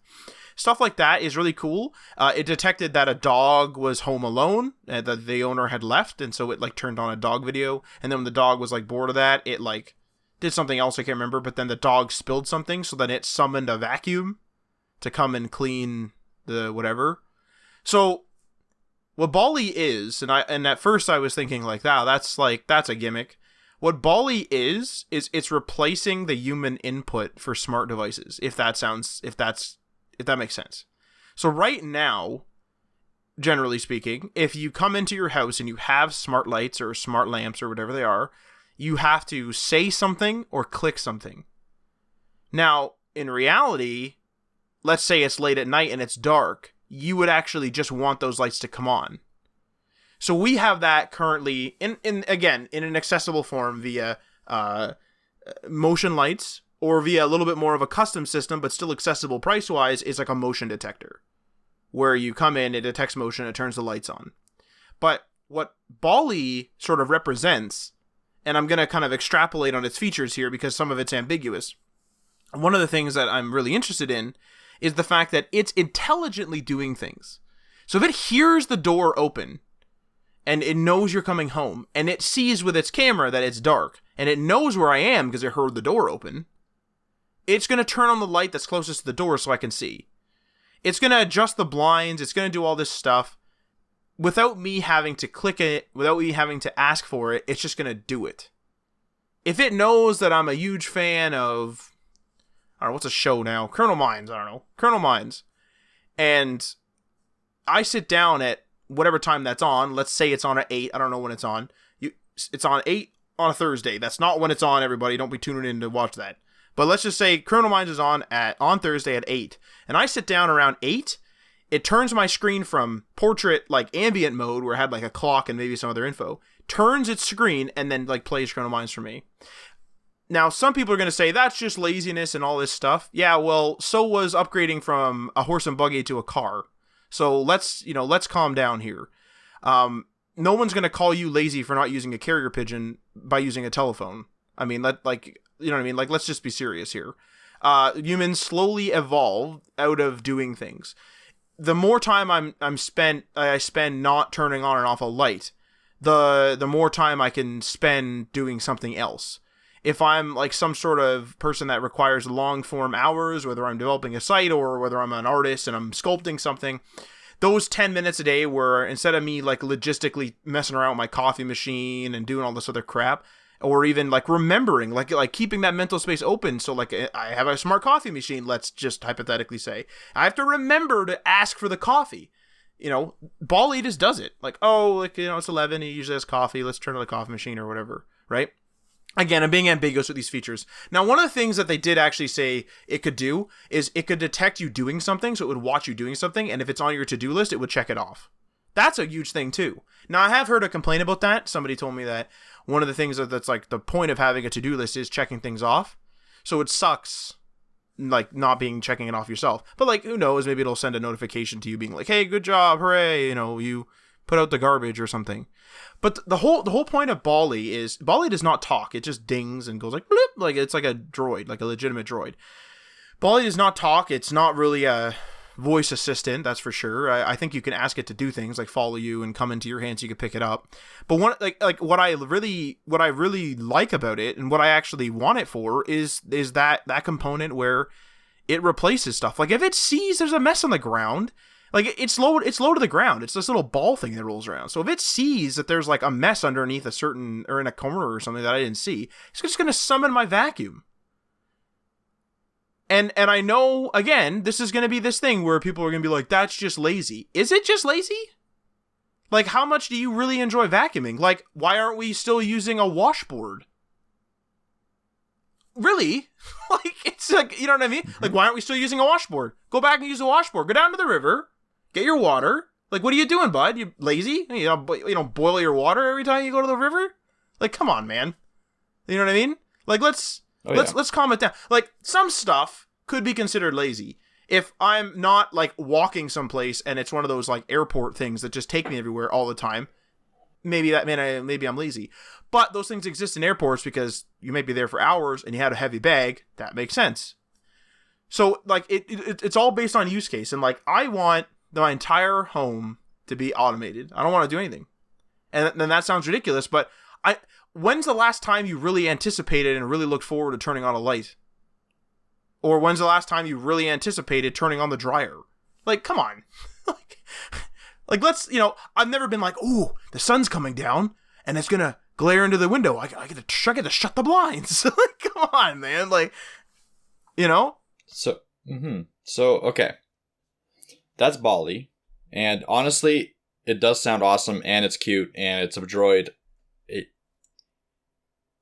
Stuff like that is really cool. It detected that a dog was home alone, that the owner had left, and so it like turned on a dog video. And then when the dog was like bored of that, it like did something else I can't remember. But then the dog spilled something, so then it summoned a vacuum to come and clean the whatever. So what Bolly is, and at first I was thinking like, that's a gimmick. What Bolly is it's replacing the human input for smart devices. If that makes sense. So right now, generally speaking, if you come into your house and you have smart lights or smart lamps or whatever they are, you have to say something or click something. Now, in reality, let's say it's late at night and it's dark, you would actually just want those lights to come on. So we have that currently in an accessible form via motion lights, or via a little bit more of a custom system, but still accessible price-wise, is like a motion detector, where you come in, it detects motion, it turns the lights on. But what Bolly sort of represents, and I'm going to kind of extrapolate on its features here because some of it's ambiguous. One of the things that I'm really interested in is the fact that it's intelligently doing things. So if it hears the door open, and it knows you're coming home, and it sees with its camera that it's dark, and it knows where I am because it heard the door open, it's going to turn on the light that's closest to the door so I can see. It's going to adjust the blinds, it's going to do all this stuff without me having to click it, without me having to ask for it. It's just going to do it. If it knows that I'm a huge fan of, I don't know, what's a show now? Colonel Mines. And I sit down at whatever time that's on. Let's say it's on at 8. I don't know when it's on. It's on 8 on a Thursday. That's not when it's on, everybody. Don't be tuning in to watch that. But let's just say Colonel Mines is on Thursday at 8. And I sit down around 8. It turns my screen from portrait, like ambient mode, where I had like a clock and maybe some other info, turns its screen and then like plays Colonel Mines for me. Now, some people are going to say that's just laziness and all this stuff. Yeah, well, so was upgrading from a horse and buggy to a car. So let's calm down here. No one's going to call you lazy for not using a carrier pigeon by using a telephone. I mean, let's just be serious here. Humans slowly evolve out of doing things. The more time I spend not turning on and off a light, the more time I can spend doing something else. If I'm like some sort of person that requires long form hours, whether I'm developing a site or whether I'm an artist and I'm sculpting something, those 10 minutes a day where instead of me like logistically messing around with my coffee machine and doing all this other crap, or even like remembering, like keeping that mental space open. So like I have a smart coffee machine, let's just hypothetically say, I have to remember to ask for the coffee. Bolly just does it. Like, it's 11, he usually has coffee, let's turn on the coffee machine or whatever, right? Again, I'm being ambiguous with these features. Now, one of the things that they did actually say it could do is it could detect you doing something, so it would watch you doing something, and if it's on your to-do list, it would check it off. That's a huge thing, too. Now, I have heard a complaint about that. Somebody told me that one of the things that's like the point of having a to-do list is checking things off. So it sucks, like, not checking it off yourself. But, like, who knows? Maybe it'll send a notification to you being like, hey, good job, hooray, you put out the garbage or something. But the whole point of Bolly is Bolly does not talk. It just dings and goes like bloop, like it's like a droid, like a legitimate droid. Bolly does not talk. It's not really a voice assistant, that's for sure. I think you can ask it to do things like follow you and come into your hands so you can pick it up. But what I really like about it and what I actually want it for is that component where it replaces stuff. Like if it sees there's a mess on the ground, like it's low to the ground. It's this little ball thing that rolls around. So if it sees that there's like a mess underneath a certain or in a corner or something that I didn't see, it's just going to summon my vacuum. And I know, again, this is going to be this thing where people are going to be like, that's just lazy. Is it just lazy? Like, how much do you really enjoy vacuuming? Like, why aren't we still using a washboard? Really? Like, it's like, you know what I mean? Like, why aren't we still using a washboard? Go back and use a washboard. Go down to the river. Get your water. Like, what are you doing, bud? You lazy? You don't boil your water every time you go to the river? Like, come on, man. You know what I mean? Like, let's calm it down. Like, some stuff could be considered lazy. If I'm not, like, walking someplace and it's one of those, like, airport things that just take me everywhere all the time, maybe I'm lazy. But those things exist in airports because you might be there for hours and you had a heavy bag. That makes sense. So, like, it's all based on use case. And, like, I want my entire home to be automated. I don't want to do anything. And then that sounds ridiculous, but when's the last time you really anticipated and really looked forward to turning on a light? Or when's the last time you really anticipated turning on the dryer? Like, come on. Like, let's, I've never been like, ooh, the sun's coming down and it's gonna glare into the window. I get to shut the blinds. Like, come on, man. Like, So, okay. That's Bali. And honestly, it does sound awesome, and it's cute, and it's a droid.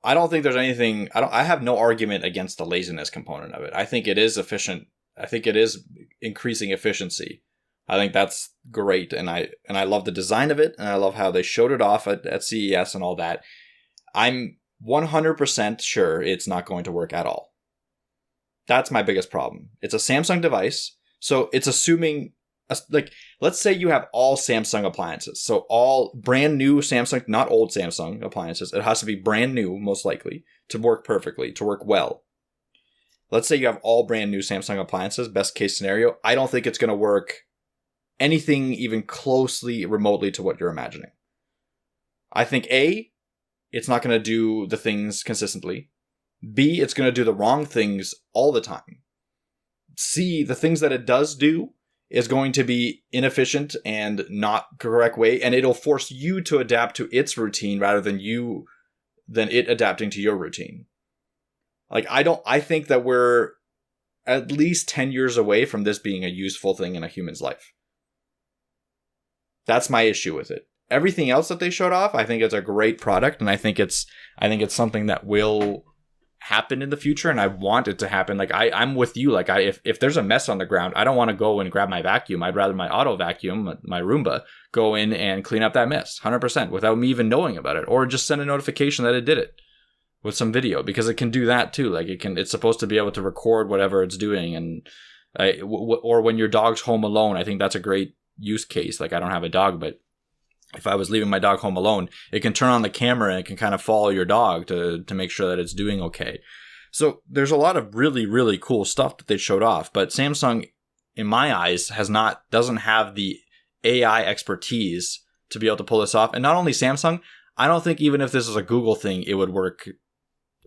I don't think there's anything. I have no argument against the laziness component of it. I think it is efficient. I think it is increasing efficiency. I think that's great, and I love the design of it, and I love how they showed it off at CES and all that. I'm 100% sure it's not going to work at all. That's my biggest problem. It's a Samsung device, so it's assuming, like, let's say you have all Samsung appliances. So all brand new Samsung, not old Samsung appliances. It has to be brand new, most likely, to work perfectly, to work well. Let's say you have all brand new Samsung appliances, best case scenario. I don't think it's going to work anything even closely, remotely to what you're imagining. I think A, it's not going to do the things consistently. B, it's going to do the wrong things all the time. C, the things that it does do is going to be inefficient and not correct way, and it'll force you to adapt to its routine rather than it adapting to your routine. Like, I think that we're at least 10 years away from this being a useful thing in a human's life. That's my issue with it. Everything else that they showed off, I think it's a great product, and I think it's something that will happen in the future, and I want it to happen. Like, I'm with you. Like, if there's a mess on the ground, I don't want to go and grab my vacuum. I'd rather my auto vacuum, my Roomba, go in and clean up that mess 100% without me even knowing about it, or just send a notification that it did it with some video, because it can do that too. Like, it's supposed to be able to record whatever it's doing, and or when your dog's home alone, I think that's a great use case. Like, I don't have a dog, but if I was leaving my dog home alone, it can turn on the camera and it can kind of follow your dog to make sure that it's doing okay. So there's a lot of really, really cool stuff that they showed off. But Samsung, in my eyes, doesn't have the AI expertise to be able to pull this off. And not only Samsung, I don't think even if this is a Google thing, it would work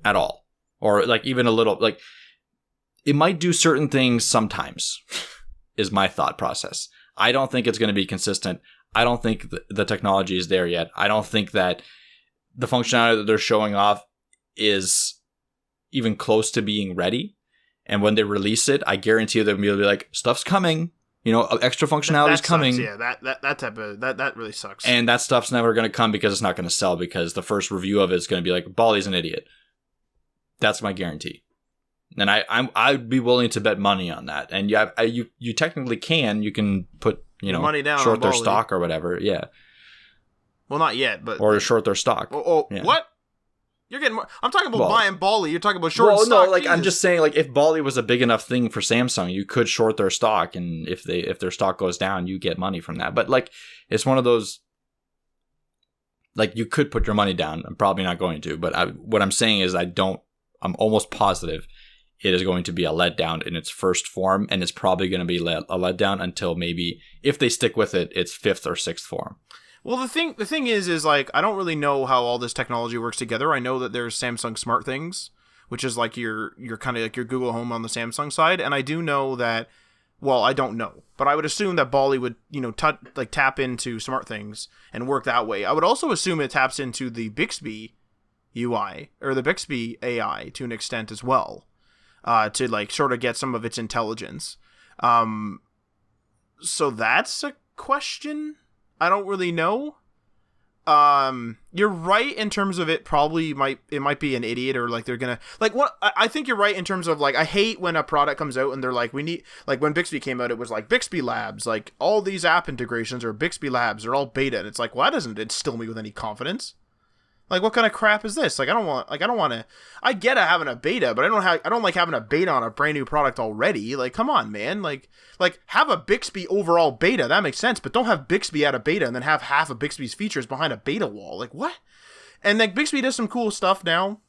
at all. Or like even a little, like, it might do certain things sometimes, is my thought process. I don't think it's going to be consistent. I don't think the technology is there yet. I don't think that the functionality that they're showing off is even close to being ready. And when they release it, I guarantee you they'll be like, stuff's coming. Extra functionality is coming. Sucks, yeah, that type of that really sucks. And that stuff's never going to come because it's not going to sell, because the first review of it is going to be like, Bali's an idiot. That's my guarantee. And I'd be willing to bet money on that. And you technically you can put money down, short their stock or whatever. Yeah. Well, not yet, but or short their stock. Yeah. What? You're getting more. I'm talking about buying Bali. You're talking about short stock. No, like, Jesus. I'm just saying, like, if Bali was a big enough thing for Samsung, you could short their stock, and if their stock goes down, you get money from that. But like, it's one of those, like, you could put your money down. I'm probably not going to, but what I'm saying is I'm almost positive it is going to be a letdown in its first form, and it's probably going to be a letdown until maybe, if they stick with it, its fifth or sixth form. Well, the thing is like, I don't really know how all this technology works together. I know that there's Samsung Smart Things, which is like your kind of like your Google Home on the Samsung side, and I do know that. Well, I don't know, but I would assume that Bali would, tap into Smart Things and work that way. I would also assume it taps into the Bixby UI or the Bixby AI to an extent as well. To like sort of get some of its intelligence. So that's a question. I don't really know. You're right in terms of it might be an idiot, or like they're gonna like what I think you're right in terms of like, I hate when a product comes out and they're like, we need, like when Bixby came out, it was like Bixby Labs, like all these app integrations are Bixby Labs, they're all beta, and it's like, well, that doesn't instill me with any confidence. Like, what kind of crap is this? Like, I don't want to. I get having a beta, but I don't like having a beta on a brand new product already. Like, come on, man. Like have a Bixby overall beta. That makes sense, but don't have Bixby at a beta and then have half of Bixby's features behind a beta wall. Like, what? And like Bixby does some cool stuff now.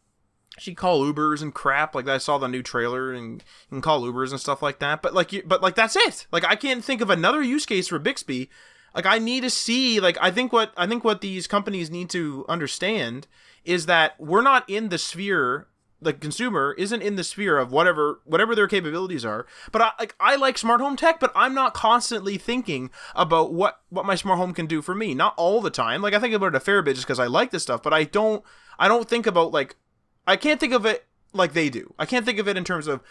She can call Ubers and crap. Like, I saw the new trailer, and you can call Ubers and stuff like that. But like that's it. Like, I can't think of another use case for Bixby. Like, I need to see, like, I think what these companies need to understand is that we're not in the sphere the consumer isn't in the sphere of whatever their capabilities are. But I like smart home tech, but I'm not constantly thinking about what my smart home can do for me. Not all the time. Like, I think about it a fair bit just because I like this stuff, but I don't think about, like, I can't think of it like they do. I can't think of it in terms of,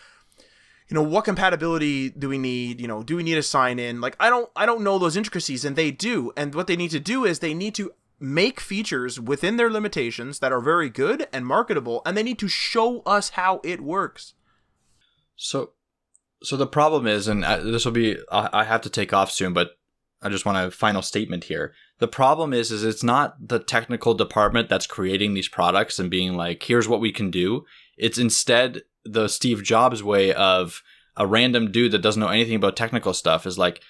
what compatibility do we need? Do we need to sign in? Like, I don't know those intricacies, and they do. And what they need to do is they need to make features within their limitations that are very good and marketable, and they need to show us how it works. So the problem is, and this will be, I have to take off soon, but I just want a final statement here. The problem is it's not the technical department that's creating these products and being like, here's what we can do. It's instead the Steve Jobs way of a random dude that doesn't know anything about technical stuff is like,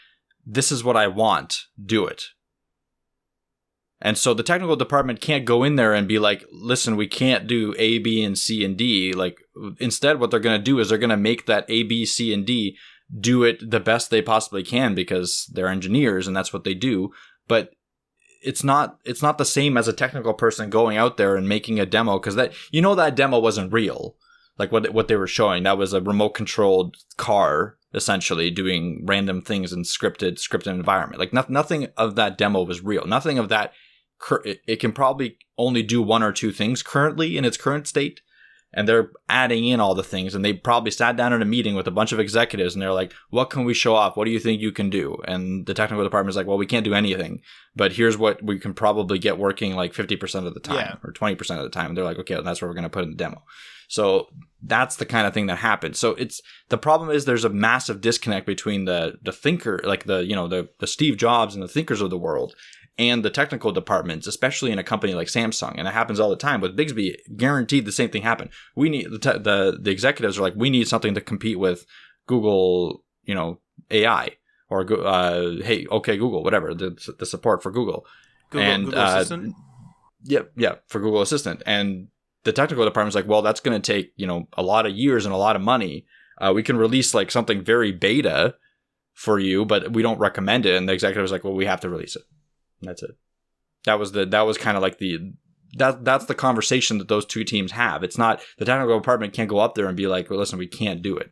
this is what I want, do it. And so the technical department can't go in there and be like, listen, we can't do A, B, and C, and D. Like, instead, what they're going to do is they're going to make that A, B, C, and D do it the best they possibly can because they're engineers and that's what they do. But it's not the same as a technical person going out there and making a demo, because that demo wasn't real. Like what they were showing, that was a remote controlled car essentially doing random things in scripted environment. Like nothing of that demo was real. Nothing of that. It can probably only do one or two things currently in its current state, and they're adding in all the things, and they probably sat down in a meeting with a bunch of executives and they're like, what can we show off? What do you think you can do? And the technical department is like, well, we can't do anything, but here's what we can probably get working like 50% of the time or 20% of the time. And they're like, okay, well, that's what we're going to put in the demo. So that's the kind of thing that happens. So the problem is there's a massive disconnect between the thinker, like the Steve Jobs and the thinkers of the world, and the technical departments, especially in a company like Samsung. And it happens all the time. With Bixby, guaranteed the same thing happened. We need the executives are like, we need something to compete with Google, AI, or hey, okay, Google, whatever, the support for Google. Google Assistant? Yeah, for Google Assistant. And the technical department's like, well, that's going to take, a lot of years and a lot of money. We can release like something very beta for you, but we don't recommend it. And the executive's like, well, we have to release it. That's it. That was kind of like that's the conversation that those two teams have. It's not, the technical department can't go up there and be like, well, listen, we can't do it.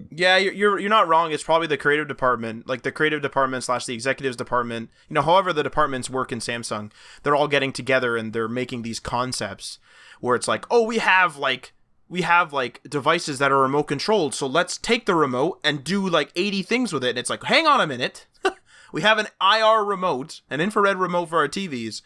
Yeah, you're not wrong. It's probably the creative department, like the creative department / the executives department. However the departments work in Samsung, they're all getting together and they're making these concepts where it's like, oh, we have devices that are remote controlled, so let's take the remote and do like 80 things with it. And it's like, hang on a minute. We have an IR remote, an infrared remote for our TVs.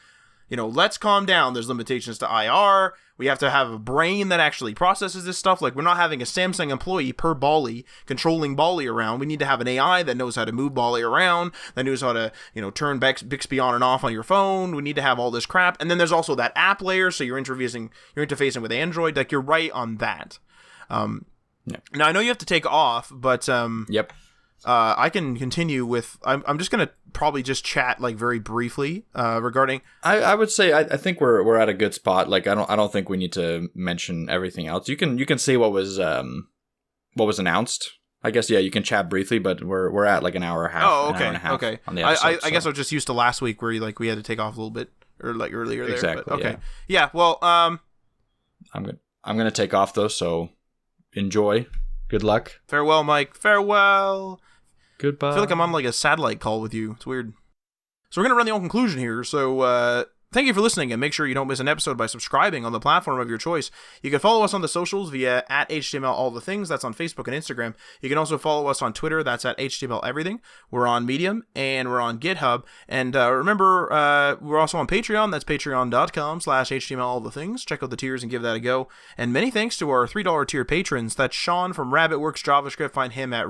Let's calm down. There's limitations to IR. We have to have a brain that actually processes this stuff. Like, we're not having a Samsung employee per Bali controlling Bali around. We need to have an AI that knows how to move Bali around, that knows how to, turn Bixby on and off on your phone. We need to have all this crap. And then there's also that app layer, so you're interfacing with Android. Like, you're right on that. Now, I know you have to take off, but yep. I can continue with. I'm just gonna probably just chat like very briefly regarding. I would say I think we're at a good spot. Like I don't think we need to mention everything else. You can say what was announced. I guess you can chat briefly, but we're at like an hour and a half. Oh, okay, an hour and a half okay. On the episode, I guess I was just used to last week where we had to take off a little bit or like earlier there. Exactly. But, okay. Yeah. Well. I'm gonna take off though. So enjoy. Good luck. Farewell, Mike. Farewell. Goodbye. I feel like I'm on like a satellite call with you. It's weird. So we're going to run the own conclusion here. So thank you for listening, and make sure you don't miss an episode by subscribing on the platform of your choice. You can follow us on the socials via @HTML All The Things. That's on Facebook and Instagram. You can also follow us on Twitter. That's @HTML Everything. We're on Medium, and we're on GitHub. And remember, we're also on Patreon. That's patreon.com/HTML All The Things. Check out the tiers and give that a go. And many thanks to our $3 tier patrons. That's Sean from RabbitWorks JavaScript. Find him at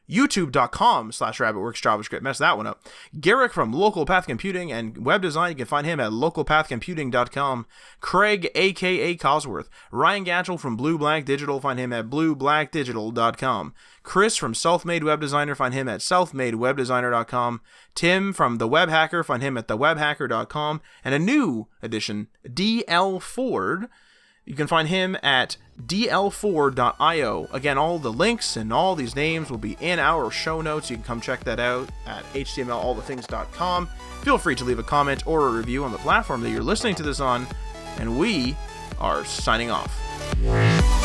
youtube.com/RabbitWorksJavaScript. Mess that one up. Garrick from Local Path Computing and Web Design. You can find him at localpathcomputing.com. Craig, a.k.a. Cosworth. Ryan Gatchell from Blue Black Digital. Find him at blueblackdigital.com. Chris from Selfmade Web Designer. Find him at selfmadewebdesigner.com. Tim from The Web Hacker. Find him at thewebhacker.com. And a new addition, D.L. Ford. You can find him at dl4.io. Again, all the links and all these names will be in our show notes. You can come check that out at htmlallthethings.com. Feel free to leave a comment or a review on the platform that you're listening to this on. and we are signing off.